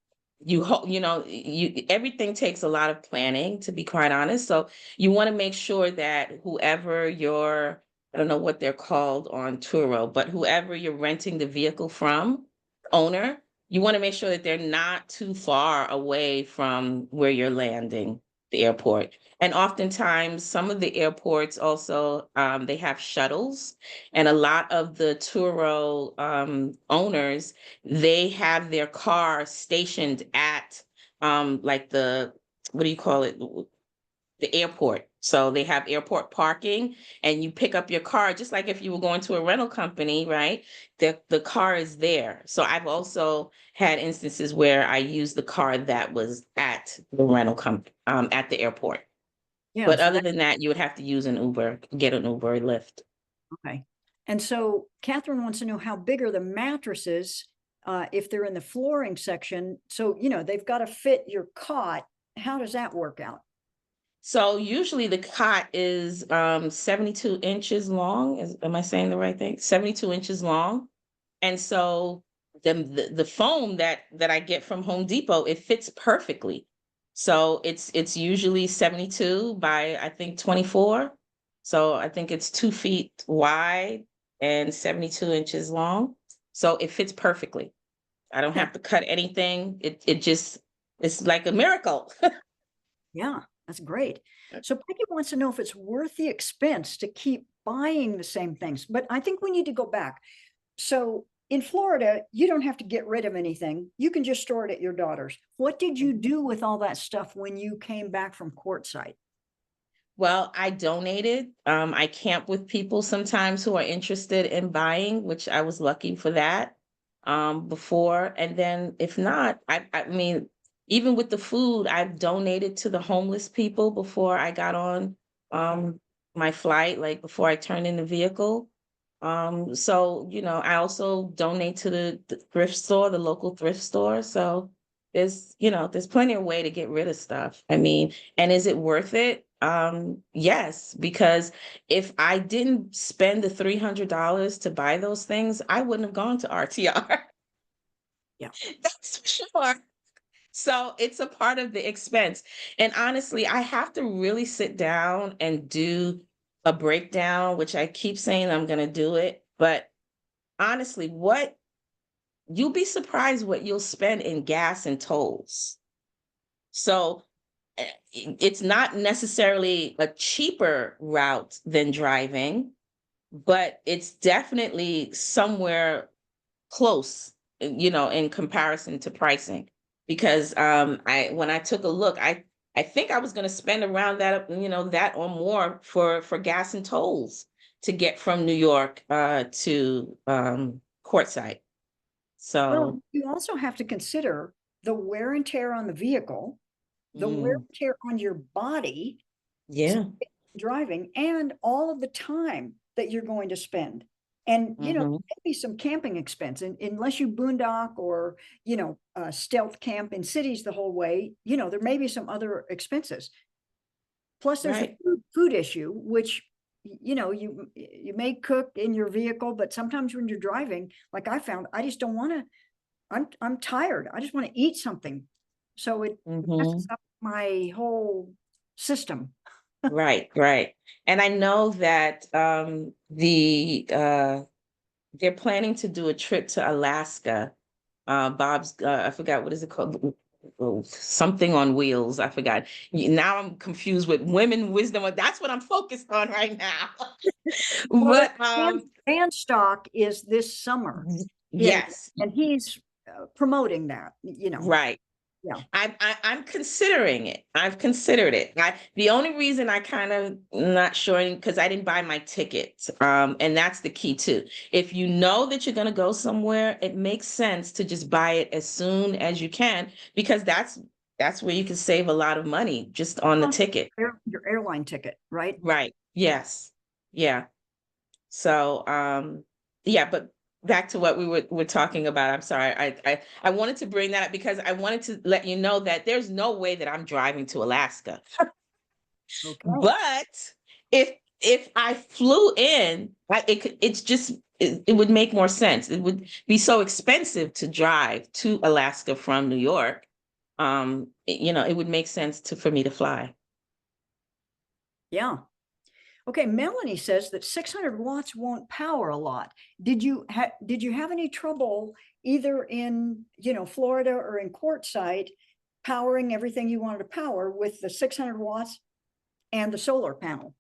[SPEAKER 2] everything takes a lot of planning, to be quite honest. So you want to make sure that whoever you're, I don't know what they're called on Turo, but whoever you're renting the vehicle from, owner, you want to make sure that they're not too far away from where you're landing, the airport. And oftentimes some of the airports also, they have shuttles, and a lot of the Turo owners, they have their car stationed at like the, what do you call it, the airport. So they have airport parking, and you pick up your car just like if you were going to a rental company, right? The car is there. So I've also had instances where I used the car that was at the rental company, at the airport.
[SPEAKER 1] yeah,
[SPEAKER 2] But
[SPEAKER 1] so
[SPEAKER 2] other
[SPEAKER 1] that,
[SPEAKER 2] than that, you would have to use an Uber, get an Uber or Lyft.
[SPEAKER 1] okay. And so Catherine wants to know, how big are the mattresses if they're in the flooring section? So, they've got to fit your cot. How does that work out?
[SPEAKER 2] So usually the cot is 72 inches long. Am I saying the right thing? 72 inches long. And so the foam that I get from Home Depot, it fits perfectly. So it's usually 72 by, I think, 24. So I think it's 2 feet wide and 72 inches long. So it fits perfectly. I don't
[SPEAKER 1] That,
[SPEAKER 2] have to cut anything. It just, it's like a miracle.
[SPEAKER 1] yeah, that's great. So Peggy wants to know if it's worth the expense to keep buying the same things. But I think we need to go back. So in Florida, you don't have to get rid of anything. You can just store it at your daughter's. What did you do with all that stuff when you came back from courtside?
[SPEAKER 2] Well, I donated. I camp with people sometimes who are interested in buying, which I was lucky for that before. And then if not, I mean, even with the food, I've donated to the homeless people before I got on my flight, like before I turned in the vehicle. So, I also donate to the thrift store, the local thrift store. So there's plenty of way to get rid of stuff. I mean, and is it worth it? Yes, because if I didn't spend the $300 to buy those things, I wouldn't have gone to RTR.
[SPEAKER 1] Yeah.
[SPEAKER 2] That's for sure. So it's a part of the expense. And honestly, I have to really sit down and do a breakdown, which I keep saying I'm going to do it. But honestly, you'll be surprised what you'll spend in gas and tolls. So it's not necessarily a cheaper route than driving, but it's definitely somewhere close, in comparison to pricing. Because I when I took a look, I think I was going to spend around that, that or more for gas and tolls to get from New York to Quartzsite.
[SPEAKER 1] Well,
[SPEAKER 2] So,
[SPEAKER 1] you also have to consider the wear and tear on the vehicle, the wear
[SPEAKER 2] mm,
[SPEAKER 1] and tear on your body,
[SPEAKER 2] yeah.
[SPEAKER 1] driving, and all of the time. that you're going to spend. And,
[SPEAKER 2] Mhm.
[SPEAKER 1] maybe some camping expense, and unless you boondock or, stealth camp in cities the whole way, there may be some other expenses. Plus, there's the
[SPEAKER 2] Right.
[SPEAKER 1] food issue, which, you may cook in your vehicle, but sometimes when you're driving, like I found, I just don't want to. I'm tired. I just want to eat something. So it messes
[SPEAKER 2] Mhm.
[SPEAKER 1] up my whole system.
[SPEAKER 2] Right, right. And I know that they're planning to do a trip to Alaska. Bob's I forgot what is it called? Something on wheels. I forgot. Now I'm confused with women wisdom. That's what I'm focused on right now.
[SPEAKER 1] Well,
[SPEAKER 2] But
[SPEAKER 1] band stock is this summer in,
[SPEAKER 2] yes,
[SPEAKER 1] and he's promoting that,
[SPEAKER 2] right.
[SPEAKER 1] yeah.
[SPEAKER 2] I'm considering it. I've considered it. The only reason I kind of not sure because I didn't buy my ticket. And that's the key too. If you know that you're going to go somewhere, it makes sense to just buy it as soon as you can because that's where you can save a lot of money just on the
[SPEAKER 1] Well,
[SPEAKER 2] ticket.
[SPEAKER 1] your airline ticket, right?
[SPEAKER 2] Right. Yes. Yeah. So, yeah, but back to what we were talking about. I'm sorry. I wanted to bring that up because I wanted to let you know that there's no way that I'm driving to Alaska.
[SPEAKER 1] Okay.
[SPEAKER 2] But if I flew in, it would make more sense. It would be so expensive to drive to Alaska from New York. It would make sense for me to fly.
[SPEAKER 1] Yeah. Okay, Melanie says that 600 watts won't power a lot. Did you have any trouble either in, Florida or in Quartzsite powering everything you wanted to power with the 600 watts and the solar panel?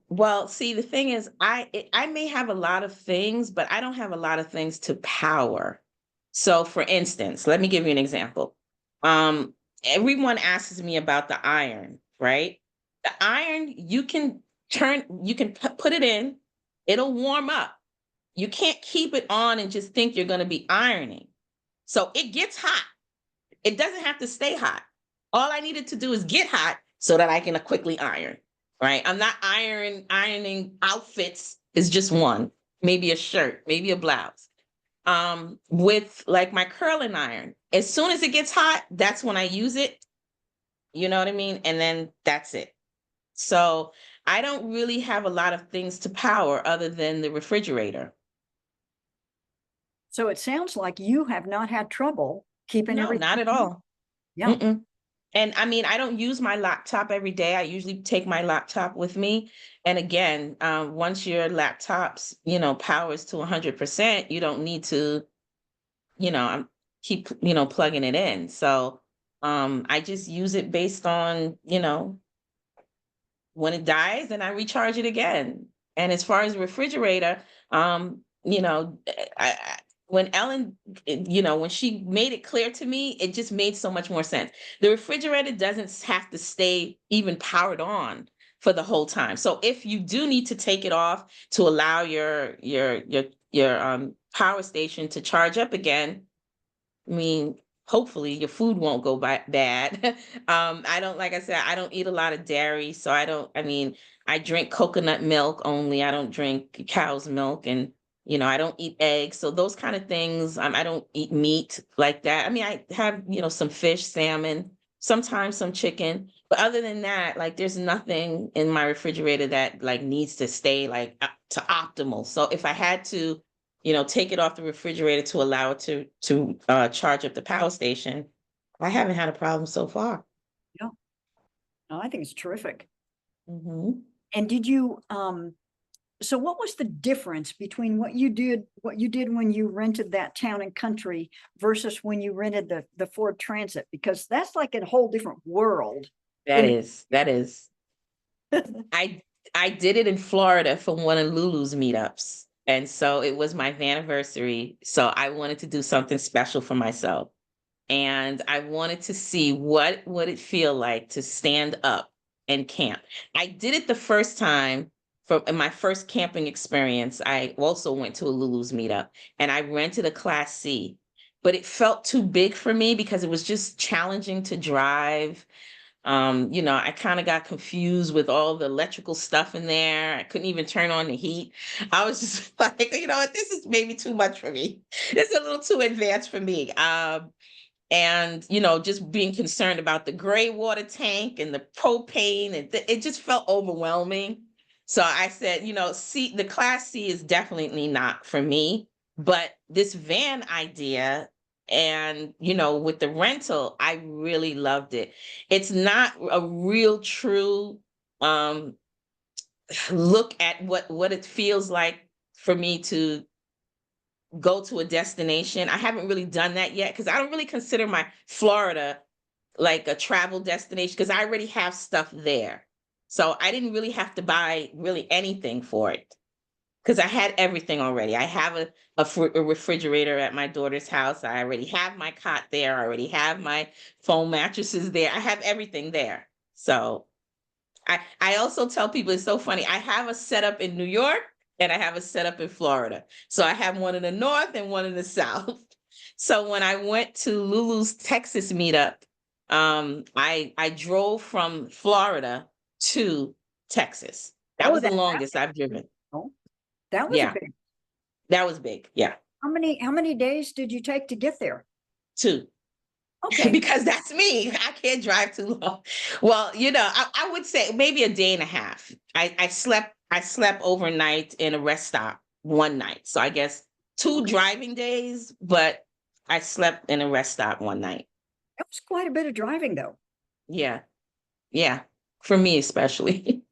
[SPEAKER 2] Well, see, the thing is, I may have a lot of things, but I don't have a lot of things to power. So, for instance, let me give you an example. Um, Everyone asks me about the iron, right? The iron, you can put it in, it'll warm up. You can't keep it on and just think you're going to be ironing. So it gets hot. It doesn't have to stay hot. All I needed to do is get hot so that I can quickly iron, right? I'm not ironing outfits is just one, maybe a shirt, maybe a blouse. With like my curling iron, as soon as it gets hot, that's when I use it. You know what I mean? And then that's it. So I don't really have a lot of things to power other than the refrigerator.
[SPEAKER 1] So it sounds like you have not had trouble keeping
[SPEAKER 2] No,
[SPEAKER 1] everything.
[SPEAKER 2] not at all.
[SPEAKER 1] Yeah.
[SPEAKER 2] Mm-mm. And I mean, I don't use my laptop every day. I usually take my laptop with me. And again, once your laptop's, powers to 100%, you don't need to, keep, plugging it in. So, I just use it based on, when it dies, then I recharge it again. And as far as refrigerator, when Ellen, when she made it clear to me, it just made so much more sense. The refrigerator doesn't have to stay even powered on for the whole time. So if you do need to take it off to allow your power station to charge up again, I mean, hopefully your food won't go bad. I don't, like I said, I don't eat a lot of dairy. So I mean, I drink coconut milk only. I don't drink cow's milk and, I don't eat eggs. So those kind of things, I don't eat meat like that. I mean, I have, some fish, salmon, sometimes some chicken. But other than that, like there's nothing in my refrigerator that like needs to stay like to optimal. So if I had to, take it off the refrigerator to allow it to charge up the power station. I haven't had a problem so far.
[SPEAKER 1] Yeah. No, I think it's terrific.
[SPEAKER 2] Hmm.
[SPEAKER 1] And did you, so what was the difference between what you did when you rented that town and country versus when you rented the Ford Transit? Because that's like a whole different world. In
[SPEAKER 2] That is. I I did it in Florida for one of Lulu's meetups. And so it was my anniversary. So I wanted to do something special for myself. And I wanted to see what would it feel like to stand up and camp. I did it the first time in my first camping experience. I also went to a Lulu's meetup and I rented a Class C, but it felt too big for me because it was just challenging to drive. You know, I kind of got confused with all the electrical stuff in there. I couldn't even turn on the heat. I was just like, you know what, this is maybe too much for me. It's a little too advanced for me. And you know, just being concerned about the gray water tank and the propane, and it just felt overwhelming. So I said, you know, C, the class C is definitely not for me, but this van idea, and you know, with the rental, I really loved it. It's not a real true um look at what it feels like for me to go to a destination. I haven't really done that yet because I don't really consider my Florida like a travel destination because I already have stuff there. So I didn't really have to buy really anything for it because I had everything already. I have a refrigerator at my daughter's house. I already have my cot there. I already have my foam mattresses there. I have everything there. So I also tell people it's so funny. I have a setup in New York and I have a setup in Florida. So I have one in the north and one in the south. So when I went to Lulu's Texas meetup, I drove from Florida to Texas. That
[SPEAKER 1] Oh,
[SPEAKER 2] was the longest I've driven.
[SPEAKER 1] oh, that was a
[SPEAKER 2] Yeah,
[SPEAKER 1] big.
[SPEAKER 2] that was big. Yeah,
[SPEAKER 1] How many days did you take to get there?
[SPEAKER 2] two.
[SPEAKER 1] Okay.
[SPEAKER 2] Because that's me. I can't drive too long. Well, you know, I would say maybe a day and a half. I slept overnight in a rest stop one night. So I guess two
[SPEAKER 1] Okay.
[SPEAKER 2] driving days, but I slept in a rest stop one night.
[SPEAKER 1] That was quite a bit of driving, though.
[SPEAKER 2] Yeah. Yeah. For me especially.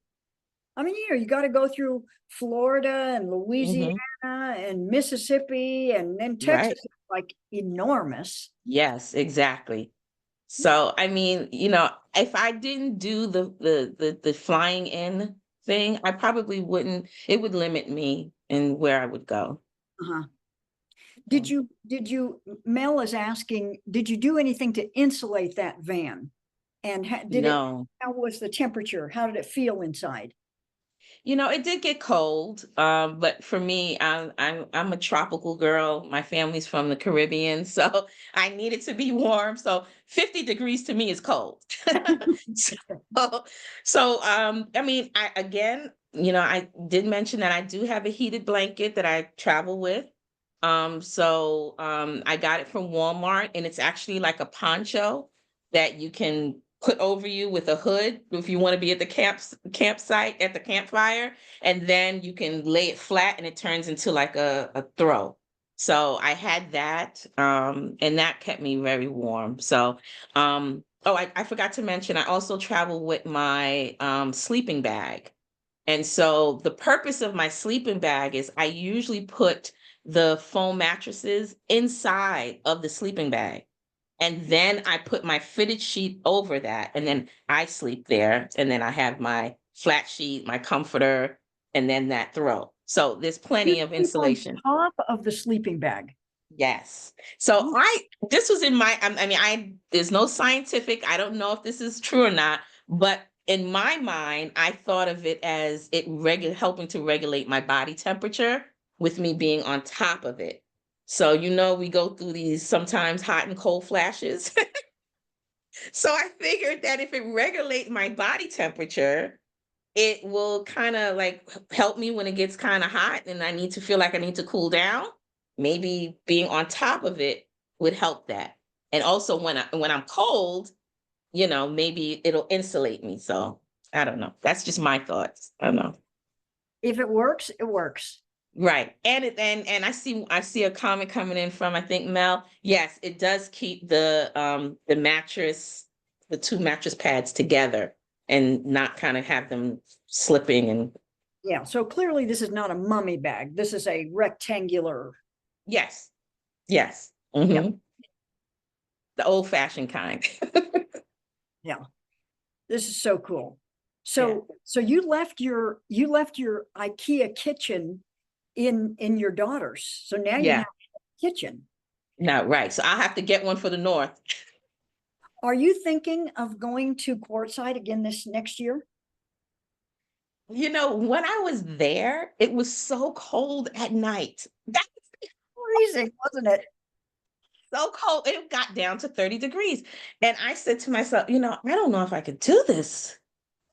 [SPEAKER 1] I mean, you got to go through Florida and Louisiana
[SPEAKER 2] Hmm.
[SPEAKER 1] and Mississippi, and then
[SPEAKER 2] Right.
[SPEAKER 1] Texas is like enormous.
[SPEAKER 2] Yes, exactly. So I mean, you know, if I didn't do the flying in thing, I probably wouldn't, it would limit me in where I would go.
[SPEAKER 1] Uh-huh.
[SPEAKER 2] Yeah.
[SPEAKER 1] Mel is asking, did you do anything to insulate that van? And
[SPEAKER 2] No.
[SPEAKER 1] how was the temperature? How did it feel inside?
[SPEAKER 2] You know, it did get cold, but for me, I'm a tropical girl. My family's from the Caribbean, so I needed to be warm. So 50 degrees to me is cold. So, I mean, I again, you know, I did mention that I do have a heated blanket that I travel with. I got it from Walmart, and it's actually like a poncho that you can put over you with a hood if you want to be at the campsite at the campfire, and then you can lay it flat and it turns into like a throw. So I had that, and that kept me very warm. Oh, I forgot to mention, I also travel with my sleeping bag. And so the purpose of my sleeping bag is I usually put the foam mattresses inside of the sleeping bag. And then I put my fitted sheet over that, and then I sleep there. And then I have my flat sheet, my comforter, and then that throw. So there's
[SPEAKER 1] You
[SPEAKER 2] plenty of
[SPEAKER 1] sleep on
[SPEAKER 2] insulation.
[SPEAKER 1] top of the sleeping bag.
[SPEAKER 2] Yes. So
[SPEAKER 1] Oh,
[SPEAKER 2] this was in my, I mean, there's no scientific, I don't know if this is true or not, but in my mind, I thought of it as helping to regulate my body temperature with me being on top of it. So, you know, we go through these sometimes hot and cold flashes. So I figured that if it regulate my body temperature, it will kind of like help me when it gets kind of hot and I need to feel like I need to cool down. Maybe being on top of it would help that. And also when I'm cold, you know, maybe it'll insulate me. So I don't know. That's just my thoughts. I don't know.
[SPEAKER 1] if it works, it works.
[SPEAKER 2] Right. And I see a comment coming in from I think Mel. Yes, it does keep the mattress, the two mattress pads together and not kind of have them slipping and
[SPEAKER 1] Yeah. So clearly, this is not a mummy bag. This is a rectangular.
[SPEAKER 2] yes. Yes.
[SPEAKER 1] Yeah.
[SPEAKER 2] Hmm. The old fashioned kind.
[SPEAKER 1] Yeah. This is so cool.
[SPEAKER 2] Yeah.
[SPEAKER 1] So you left your IKEA kitchen in your daughter's. So now you have
[SPEAKER 2] Yeah.
[SPEAKER 1] a kitchen.
[SPEAKER 2] No, right. So I'll have to get one for the north.
[SPEAKER 1] Are you thinking of going to Quartzsite again this next year?
[SPEAKER 2] You know, when I was there, it was so cold at night.
[SPEAKER 1] Freezing, wasn't it?
[SPEAKER 2] so cold. It got down to 30 degrees. And I said to myself, I don't know if I could do this.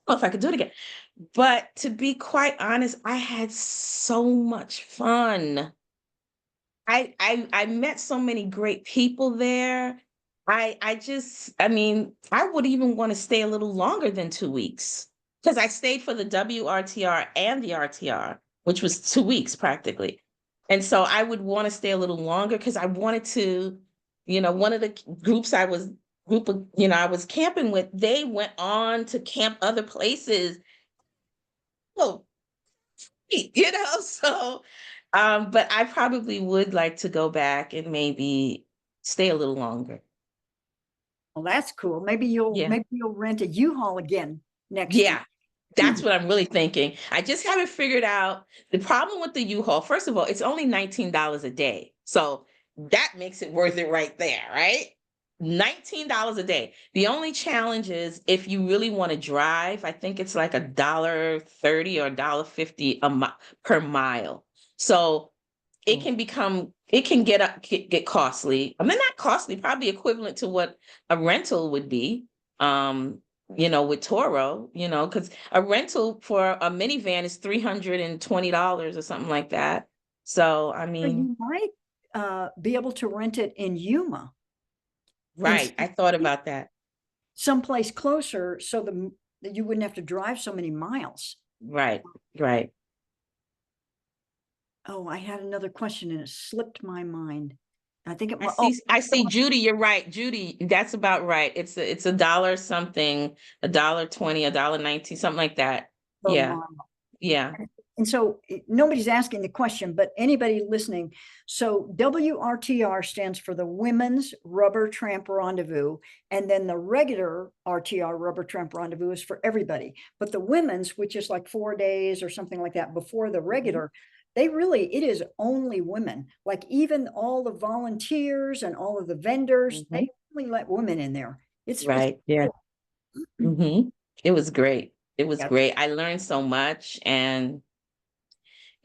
[SPEAKER 2] I don't know if I could do it again. But to be quite honest, I had so much fun. I met so many great people there. I would even want to stay a little longer than 2 weeks because I stayed for the WRTR and the RTR, which was 2 weeks practically. And so I would want to stay a little longer because I wanted to, one of the groups I was camping with, they went on to camp other places. Oh, so but I probably would like to go back and maybe stay a little longer.
[SPEAKER 1] Well, that's cool. Maybe
[SPEAKER 2] Yeah.
[SPEAKER 1] you'll rent a U-Haul again next year.
[SPEAKER 2] Yeah. That's what I'm really thinking. I just haven't figured out the problem with the U-Haul. First of all, it's only $19 a day. So that makes it worth it right there, right? $19 a day. The only challenge is if you really want to drive, I think it's like $1.30 or $1.50 per mile. So it can get costly. I mean, not costly, probably equivalent to what a rental would be. With Toro, because a rental for a minivan is $320 or something like that. So, I
[SPEAKER 1] So
[SPEAKER 2] mean,
[SPEAKER 1] you might be able to rent it in Yuma in
[SPEAKER 2] right. I thought about that.
[SPEAKER 1] someplace closer so that you wouldn't have to drive so many miles.
[SPEAKER 2] Right. Right.
[SPEAKER 1] Oh, I had another question and it slipped my mind. I think it
[SPEAKER 2] I
[SPEAKER 1] was,
[SPEAKER 2] see. I see, Judy. You're right, Judy. That's about right. It's a dollar something, $1.20, $1.19, something like that.
[SPEAKER 1] per
[SPEAKER 2] Yeah,
[SPEAKER 1] mile.
[SPEAKER 2] yeah.
[SPEAKER 1] And so nobody's asking the question, but anybody listening. So WRTR stands for the Women's Rubber Tramp Rendezvous. And then the regular RTR Rubber Tramp Rendezvous is for everybody. But the women's, which is like 4 days or something like that before the regular, it is only women. Like even all the volunteers and all of the vendors,
[SPEAKER 2] Mm-hmm.
[SPEAKER 1] they only let women in there. It's
[SPEAKER 2] Right. Yeah.
[SPEAKER 1] cool.
[SPEAKER 2] It was great. It was
[SPEAKER 1] Yeah.
[SPEAKER 2] great. I learned so much. And,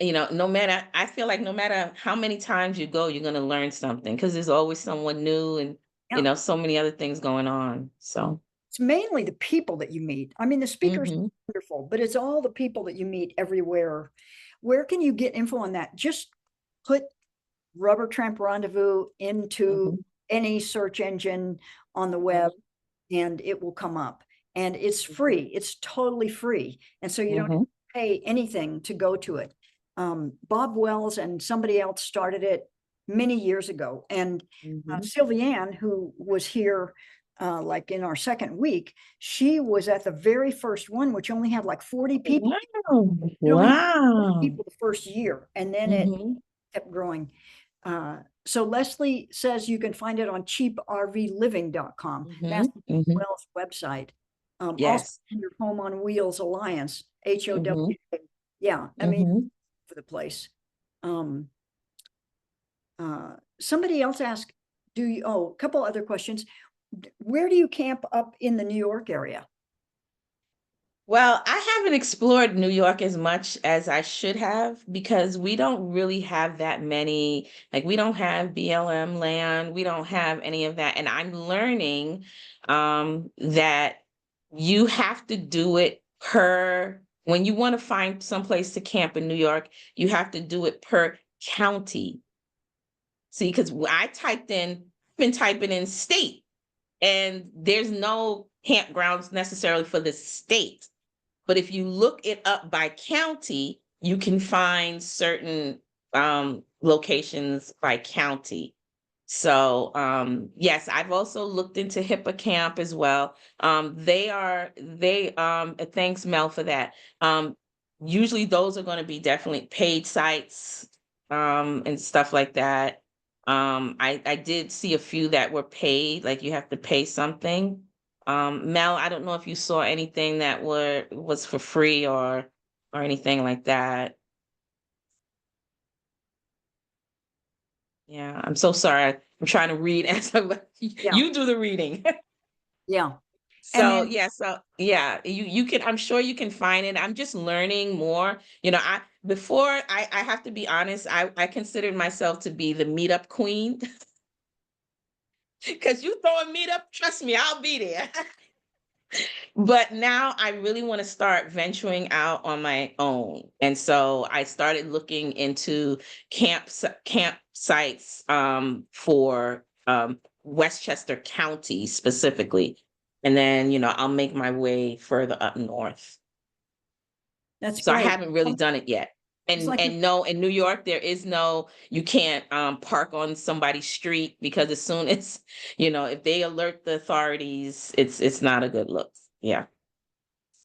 [SPEAKER 2] I feel like no matter how many times you go, you're going to learn something because there's always someone new and,
[SPEAKER 1] Yeah.
[SPEAKER 2] so many other things going on. So,
[SPEAKER 1] It's mainly the people that you meet. I mean, the speakers are
[SPEAKER 2] hmm
[SPEAKER 1] wonderful, but it's all the people that you meet everywhere. Where can you get info on that? Just put Rubber Tramp Rendezvous into
[SPEAKER 2] hmm
[SPEAKER 1] any search engine on the web
[SPEAKER 2] hmm
[SPEAKER 1] and it will come up. And it's free. It's totally free. And so you don't
[SPEAKER 2] hmm
[SPEAKER 1] pay anything to go to it. Bob Wells and somebody else started it many years ago. And
[SPEAKER 2] hmm
[SPEAKER 1] Sylviane, who was here like in our second week, she was at the very first one, which only had like 40 people.
[SPEAKER 2] Wow.
[SPEAKER 1] It only had 40
[SPEAKER 2] Wow.
[SPEAKER 1] people the first year, and then it
[SPEAKER 2] hmm
[SPEAKER 1] kept growing. So Leslie says you can find it on cheaprvliving.com.
[SPEAKER 2] hmm
[SPEAKER 1] That's
[SPEAKER 2] hmm
[SPEAKER 1] Wells' website. Also
[SPEAKER 2] Yes.
[SPEAKER 1] under Home on Wheels Alliance, HOW.
[SPEAKER 2] hmm
[SPEAKER 1] Yeah, I mean,
[SPEAKER 2] hmm
[SPEAKER 1] for the place. Um, Somebody else asked, a couple other questions. Where do you camp up in the New York area?
[SPEAKER 2] Well, I haven't explored New York as much as I should have because we don't really have that many, like we don't have BLM land, we don't have any of that. And I'm learning that you have to do it when you want to find someplace to camp in New York, you have to do it per county. See, because I've been typing in state, and there's no campgrounds necessarily for the state. But if you look it up by county, you can find certain locations by county. So yes, I've also looked into HIPAA Camp as well. Thanks Mel for that. Usually those are going to be definitely paid sites and stuff like that. I did see a few that were paid, like you have to pay something. Mel, I don't know if you saw anything that was for free or anything like that. Yeah, I'm so sorry. I'm trying to read as
[SPEAKER 1] Yeah,
[SPEAKER 2] you do the reading.
[SPEAKER 1] yeah. And
[SPEAKER 2] So
[SPEAKER 1] then
[SPEAKER 2] yeah, you can, I'm sure you can find it. I'm just learning more. I have to be honest, I considered myself to be the meetup queen. Because you throw a meet up, trust me, I'll be there. But now I really want to start venturing out on my own. And so I started looking into campsites for Westchester County specifically. And then, I'll make my way further up north.
[SPEAKER 1] That's
[SPEAKER 2] So I
[SPEAKER 1] great.
[SPEAKER 2] haven't really done it yet.
[SPEAKER 1] It's
[SPEAKER 2] And
[SPEAKER 1] like,
[SPEAKER 2] no, in New York, there is no, you can't park on somebody's street, because as soon as, if they alert the authorities, it's not a good look. Yeah.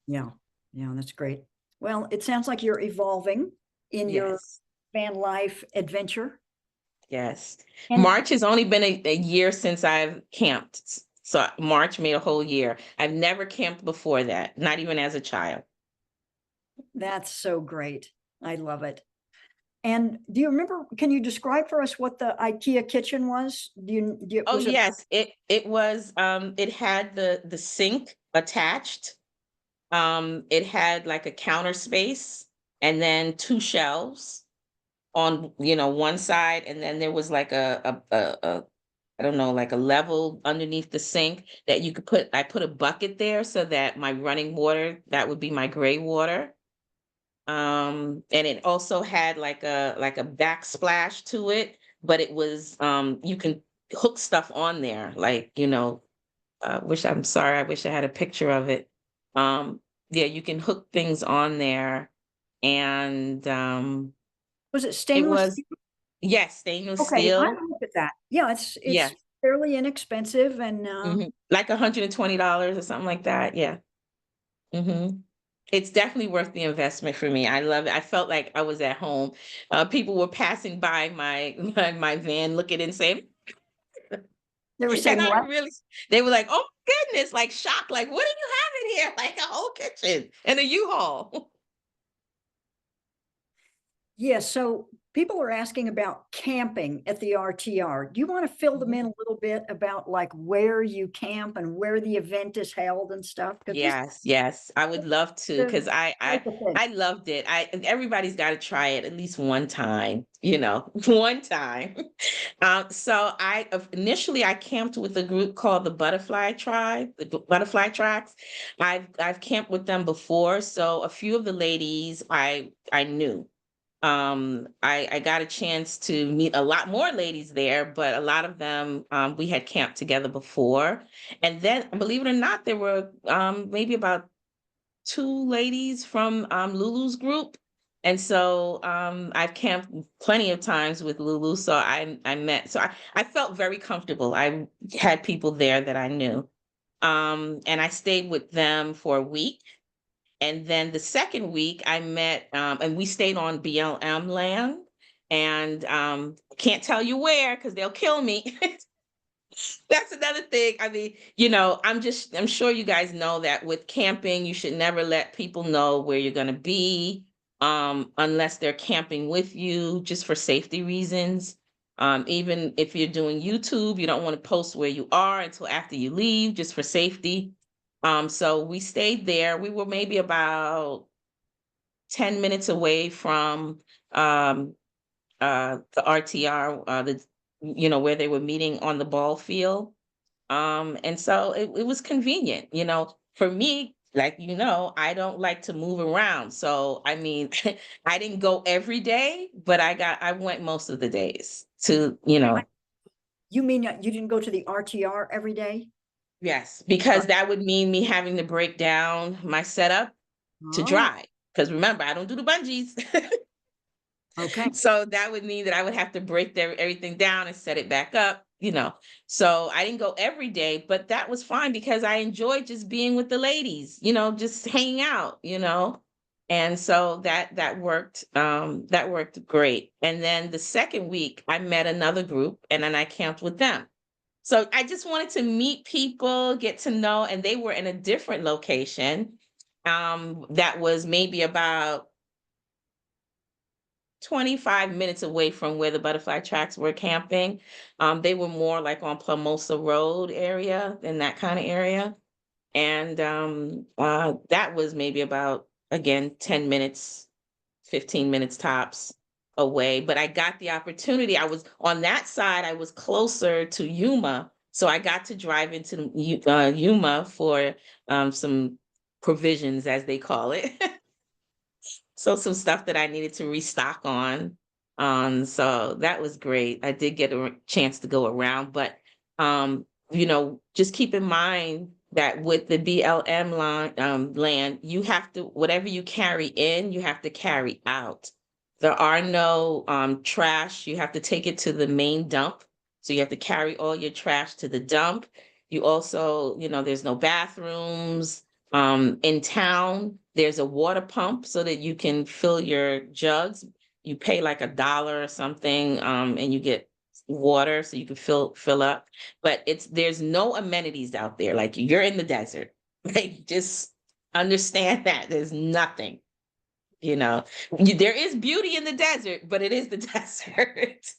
[SPEAKER 1] yeah, yeah, that's great. Well, it sounds like you're evolving in your
[SPEAKER 2] Yes.
[SPEAKER 1] van life adventure.
[SPEAKER 2] Yes.
[SPEAKER 1] And
[SPEAKER 2] March has only been a year since I've camped. So March made a whole year. I've never camped before that, not even as a child.
[SPEAKER 1] that's so great. I love it. And do you remember, can you describe for us what the IKEA kitchen was?
[SPEAKER 2] Oh
[SPEAKER 1] Was it,
[SPEAKER 2] yes, it was it had the sink attached. It had like a counter space and then two shelves on, one side, and then there was like a I don't know, like a level underneath the sink that you could I put a bucket there so that my running water, that would be my gray water. And it also had like a backsplash to it, but it was you can hook stuff on there, like, I'm sorry, I wish I had a picture of it. Um, yeah, you can hook things on there, and
[SPEAKER 1] was it
[SPEAKER 2] it
[SPEAKER 1] stainless
[SPEAKER 2] was,
[SPEAKER 1] steel?
[SPEAKER 2] yes, stainless
[SPEAKER 1] Okay, I
[SPEAKER 2] steel.
[SPEAKER 1] looked at that. Yeah,
[SPEAKER 2] Yeah.
[SPEAKER 1] it's fairly inexpensive and
[SPEAKER 2] Like $120 or something like that. Yeah. hmm It's definitely worth the investment for me. I love it. I felt like I was at home. People were passing by my van, looking and saying,
[SPEAKER 1] they were
[SPEAKER 2] and
[SPEAKER 1] saying what?
[SPEAKER 2] they were like, "Oh my goodness!" Like shocked, like, "What do you have in here?" Like a whole kitchen and a U-Haul.
[SPEAKER 1] Yeah, so people are asking about camping at the RTR. Do you want to fill them in a little bit about like where you camp and where the event is held and stuff? Because this
[SPEAKER 2] Yes, yes, I would love to,
[SPEAKER 1] is
[SPEAKER 2] because
[SPEAKER 1] quite the thing.
[SPEAKER 2] I loved it. Everybody's got to try it at least one time, one time. So initially I camped with a group called the Butterfly Tribe, Butterfly Tracks. I've camped with them before, so a few of the ladies I knew. I got a chance to meet a lot more ladies there, but a lot of them we had camped together before. And then, believe it or not, there were maybe about two ladies from Lulu's group. And so I've camped plenty of times with Lulu. So I met, so I felt very comfortable. I had people there that I knew. And I stayed with them for a week. And then the second week I met, and we stayed on BLM land. And can't tell you where because they'll kill me. That's another thing. I mean, I'm sure you guys know that with camping, you should never let people know where you're going to be, unless they're camping with you, just for safety reasons. Even if you're doing YouTube, you don't want to post where you are until after you leave, just for safety. So we stayed there. We were maybe about 10 minutes away from um, the RTR, where they were meeting on the ball field. And so it was convenient, for me, like, I don't like to move around. So, I mean, I didn't go every day, but I went most of the days to,
[SPEAKER 1] You mean you didn't go to the RTR every day?
[SPEAKER 2] yes,
[SPEAKER 1] Uh,
[SPEAKER 2] because that would mean me having to break down my setup to
[SPEAKER 1] Oh,
[SPEAKER 2] drive. Because remember, I don't do the bungees.
[SPEAKER 1] okay.
[SPEAKER 2] So that would mean that I would have to break everything down and set it back up. So I didn't go every day, but that was fine because I enjoyed just being with the ladies, just hanging out. And so that worked great. And then the second week I met another group and then I camped with them. So I just wanted to meet people, get to know, and they were in a different location that was maybe about 25 minutes away from where the butterfly tracks were camping. They were more like on Plamosa Road area, in that kind of area. And that was maybe about, again, 10 minutes, 15 minutes tops away. But I got the opportunity. I was on that side, I was closer to Yuma. So I got to drive into Yuma for some provisions, as they call it. So some stuff that I needed to restock on. So that was great. I did get a chance to go around, but just keep in mind that with the BLM land, you have to, whatever you carry in, you have to carry out. There are no trash. You have to take it to the main dump. So you have to carry all your trash to the dump. You also, there's no bathrooms. In town, there's a water pump so that you can fill your jugs. You pay like $1 or something, and you get water so you can fill up. But there's no amenities out there. Like, you're in the desert. Like, just understand that there's nothing. There is beauty in the desert, but it is the desert.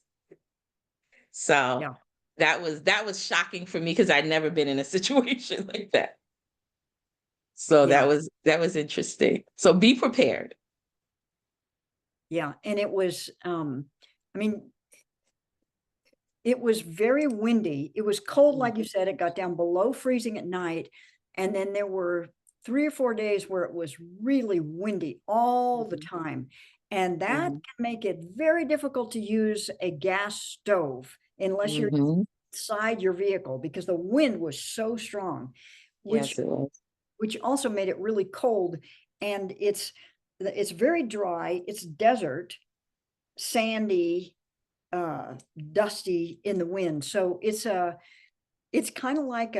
[SPEAKER 2] So
[SPEAKER 1] Yeah.
[SPEAKER 2] that was shocking for me because I'd never been in a situation like that. So
[SPEAKER 1] Yeah.
[SPEAKER 2] that was interesting. So be prepared.
[SPEAKER 1] Yeah. And it was, I mean, it was very windy. It was cold, like you said. It got down below freezing at night. And then there were 3 or 4 days where it was really windy all the time. And that can make it very difficult to use a gas stove unless you're
[SPEAKER 2] Mhm.
[SPEAKER 1] inside your vehicle, because the wind was so strong, which
[SPEAKER 2] Yes, it was.
[SPEAKER 1] also made it really cold. And it's very dry. It's desert, sandy, dusty in the wind. So it's kind of like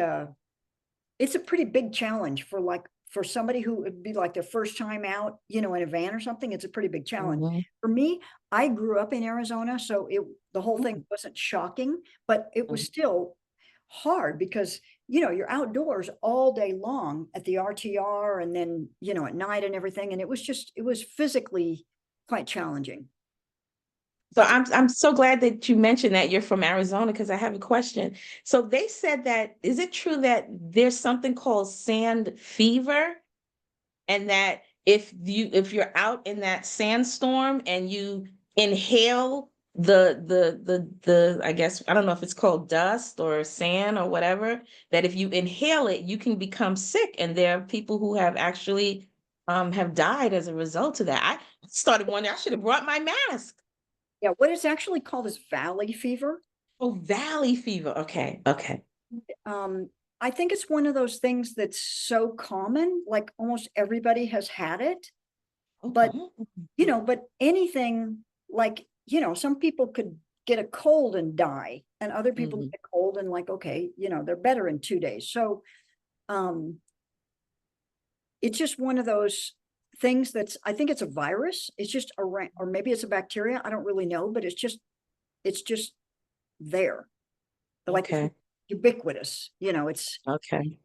[SPEAKER 1] it's a pretty big challenge for somebody who would be like their first time out, in a van or something. It's a pretty big challenge.
[SPEAKER 2] Mhm.
[SPEAKER 1] For me, I grew up in Arizona, so the whole thing
[SPEAKER 2] Mhm.
[SPEAKER 1] wasn't shocking, but it was
[SPEAKER 2] Mhm.
[SPEAKER 1] still hard because, you're outdoors all day long at the RTR and then, at night and everything. And it was physically quite challenging.
[SPEAKER 2] So
[SPEAKER 1] But
[SPEAKER 2] I'm so glad that you mentioned that you're from Arizona, because I have a question. So they said that, is it true that there's something called sand fever? And that if you're out in that sandstorm and you inhale the I guess, I don't know if it's called dust or sand or whatever, that if you inhale it, you can become sick. And there are people who have actually have died as a result of that. I started wondering, I should have brought my mask.
[SPEAKER 1] yeah, what it's actually called is valley fever.
[SPEAKER 2] Oh, valley fever. Okay, okay.
[SPEAKER 1] Um, I think it's one of those things that's so common, like almost everybody has had it. But,
[SPEAKER 2] Okay.
[SPEAKER 1] but anything like, some people could get a cold and die, and other people
[SPEAKER 2] Mhm.
[SPEAKER 1] get a cold and like, okay, they're better in 2 days. So, um, it's just one of those things I think it's a virus. It's just around, or maybe it's a bacteria. I don't really know, but it's just there. Like it's
[SPEAKER 2] Okay.
[SPEAKER 1] ubiquitous,
[SPEAKER 2] Okay.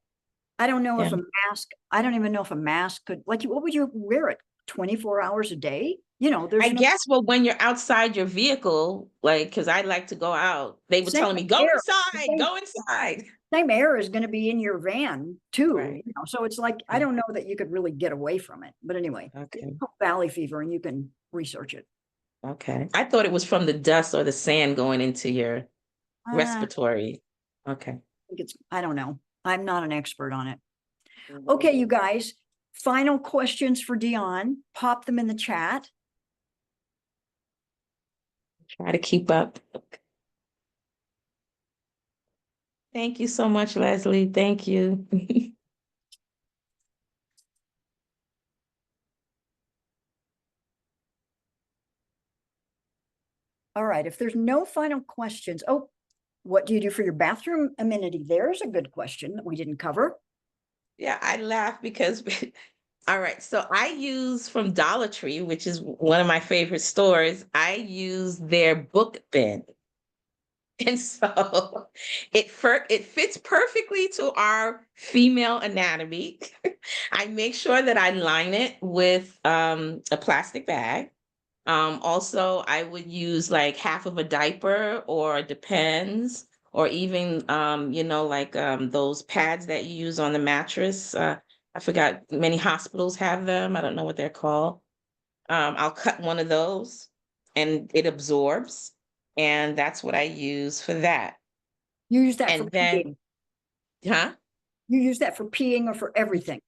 [SPEAKER 1] I don't know
[SPEAKER 2] Yeah.
[SPEAKER 1] if a mask, I don't even know if a mask could, like, what would you wear it 24 hours a day?
[SPEAKER 2] I
[SPEAKER 1] There's no
[SPEAKER 2] guess, well, when you're outside your vehicle, like, because I like to go out, they were
[SPEAKER 1] same
[SPEAKER 2] telling me, go
[SPEAKER 1] air. The
[SPEAKER 2] inside, go inside.
[SPEAKER 1] same air is going to be in your van too,
[SPEAKER 2] Right.
[SPEAKER 1] So it's like, I
[SPEAKER 2] Mm.
[SPEAKER 1] don't know that you could really get away from it. But anyway, it's
[SPEAKER 2] Okay.
[SPEAKER 1] called valley fever and you can research it.
[SPEAKER 2] Okay. I thought it was from the dust or the sand going into your
[SPEAKER 1] I
[SPEAKER 2] respiratory. Okay.
[SPEAKER 1] think I don't know. I'm not an expert on it.
[SPEAKER 2] Mhm.
[SPEAKER 1] Okay, you guys, final questions for Dion. Pop them in the chat.
[SPEAKER 2] Try to keep up. Thank you so much, Leslie. Thank you.
[SPEAKER 1] All right, if there's no final questions, oh, what do you do for your bathroom amenity? There's a good question that we didn't cover.
[SPEAKER 2] Yeah, I laugh because all right, so I use from Dollar Tree, which is one of my favorite stores. I use their book bin. And so it fits perfectly to our female anatomy. I make sure that I line it with a plastic bag. Also, I would use like half of a diaper, or depends, or even like those pads that you use on the mattress. I forgot, many hospitals have them. I don't know what they're called. I'll cut one of those and it absorbs. And that's what I use for that.
[SPEAKER 1] You use that for
[SPEAKER 2] And then,
[SPEAKER 1] peeing.
[SPEAKER 2] huh?
[SPEAKER 1] You use that for peeing or for everything.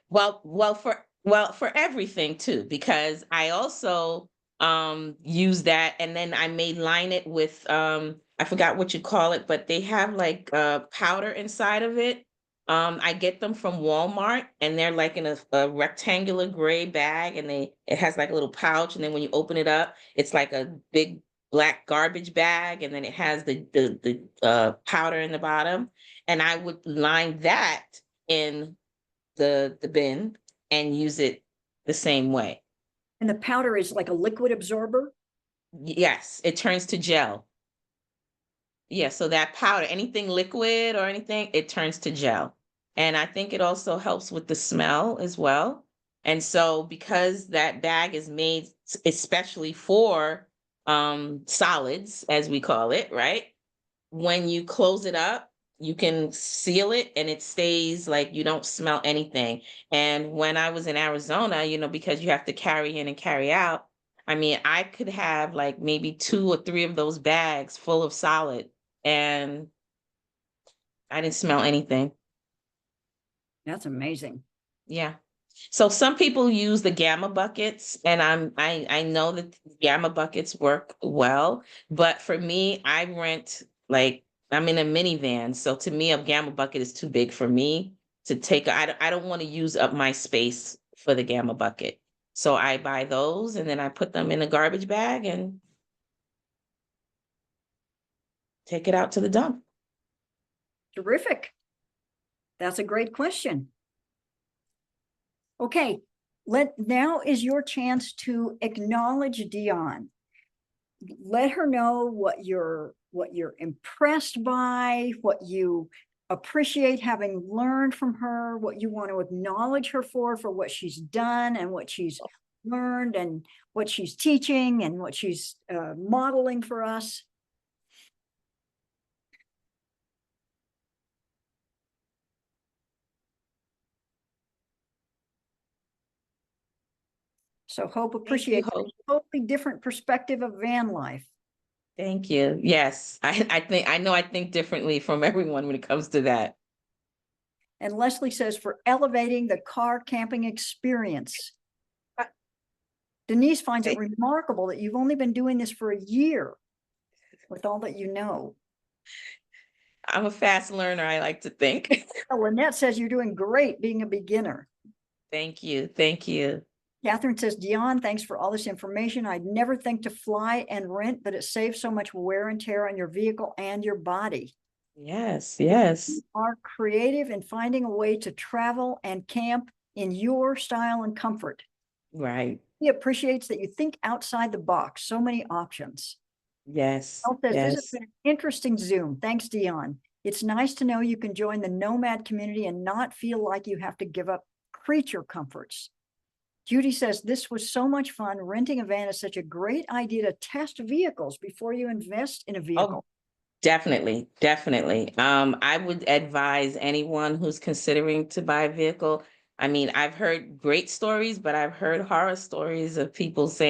[SPEAKER 2] Well, for everything too, because I also use that, and then I may line it with I forgot what you call it, but they have like powder inside of it. I get them from Walmart, and they're like in a rectangular gray bag, and it has like a little pouch, and then when you open it up, it's like a big black garbage bag, and then it has the powder in the bottom, and I would line that in the bin and use it the same way.
[SPEAKER 1] And the powder is like a liquid absorber.
[SPEAKER 2] Yes, it turns to gel. Yeah, so that powder, anything liquid or anything, it turns to gel. And I think it also helps with the smell as well. And so because that bag is made especially for solids, as we call it, right? When you close it up, you can seal it and it stays like you don't smell anything. And when I was in Arizona, because you have to carry in and carry out, I mean, I could have like maybe 2 or 3 of those bags full of solid and I didn't smell anything.
[SPEAKER 1] That's amazing.
[SPEAKER 2] Yeah. So some people use the gamma buckets, and I know that gamma buckets work well, but for me, I rent like I'm in a minivan, so to me, a gamma bucket is too big for me to take. I don't want to use up my space for the gamma bucket, so I buy those and then I put them in a garbage bag and take it out to the dump.
[SPEAKER 1] Terrific. That's a great question. Okay, now is your chance to acknowledge Dionne. Let her know what you're impressed by, what you appreciate having learned from her, what you want to acknowledge her for what she's done and what she's learned and what she's teaching and what she's modeling for us. So Hope
[SPEAKER 2] Thank you,
[SPEAKER 1] appreciates a
[SPEAKER 2] Hope.
[SPEAKER 1] totally different perspective of van life.
[SPEAKER 2] Thank you. Yes, I think differently from everyone when it comes to that.
[SPEAKER 1] And Leslie says, for elevating the car camping experience. Denise finds it remarkable that you've only been doing this for a year with all that you know.
[SPEAKER 2] I'm a fast learner, I like to think.
[SPEAKER 1] Lynette says you're doing great being a beginner.
[SPEAKER 2] Thank you. Thank you.
[SPEAKER 1] Catherine says, Dionne, thanks for all this information. I'd never think to fly and rent, but it saves so much wear and tear on your vehicle and your body.
[SPEAKER 2] Yes, yes.
[SPEAKER 1] You are creative in finding a way to travel and camp in your style and comfort.
[SPEAKER 2] Right.
[SPEAKER 1] He appreciates that you think outside the box. So many options.
[SPEAKER 2] Yes.
[SPEAKER 1] Mel says, this has
[SPEAKER 2] Yes.
[SPEAKER 1] been an interesting Zoom. Thanks, Dionne. It's nice to know you can join the nomad community and not feel like you have to give up creature comforts. Judy says, this was so much fun. Renting a van is such a great idea to test vehicles before you invest in a
[SPEAKER 2] Oh,
[SPEAKER 1] vehicle.
[SPEAKER 2] definitely. Definitely. I would advise anyone who's considering to buy a vehicle. I mean, I've heard great stories, but I've heard horror stories of people saying,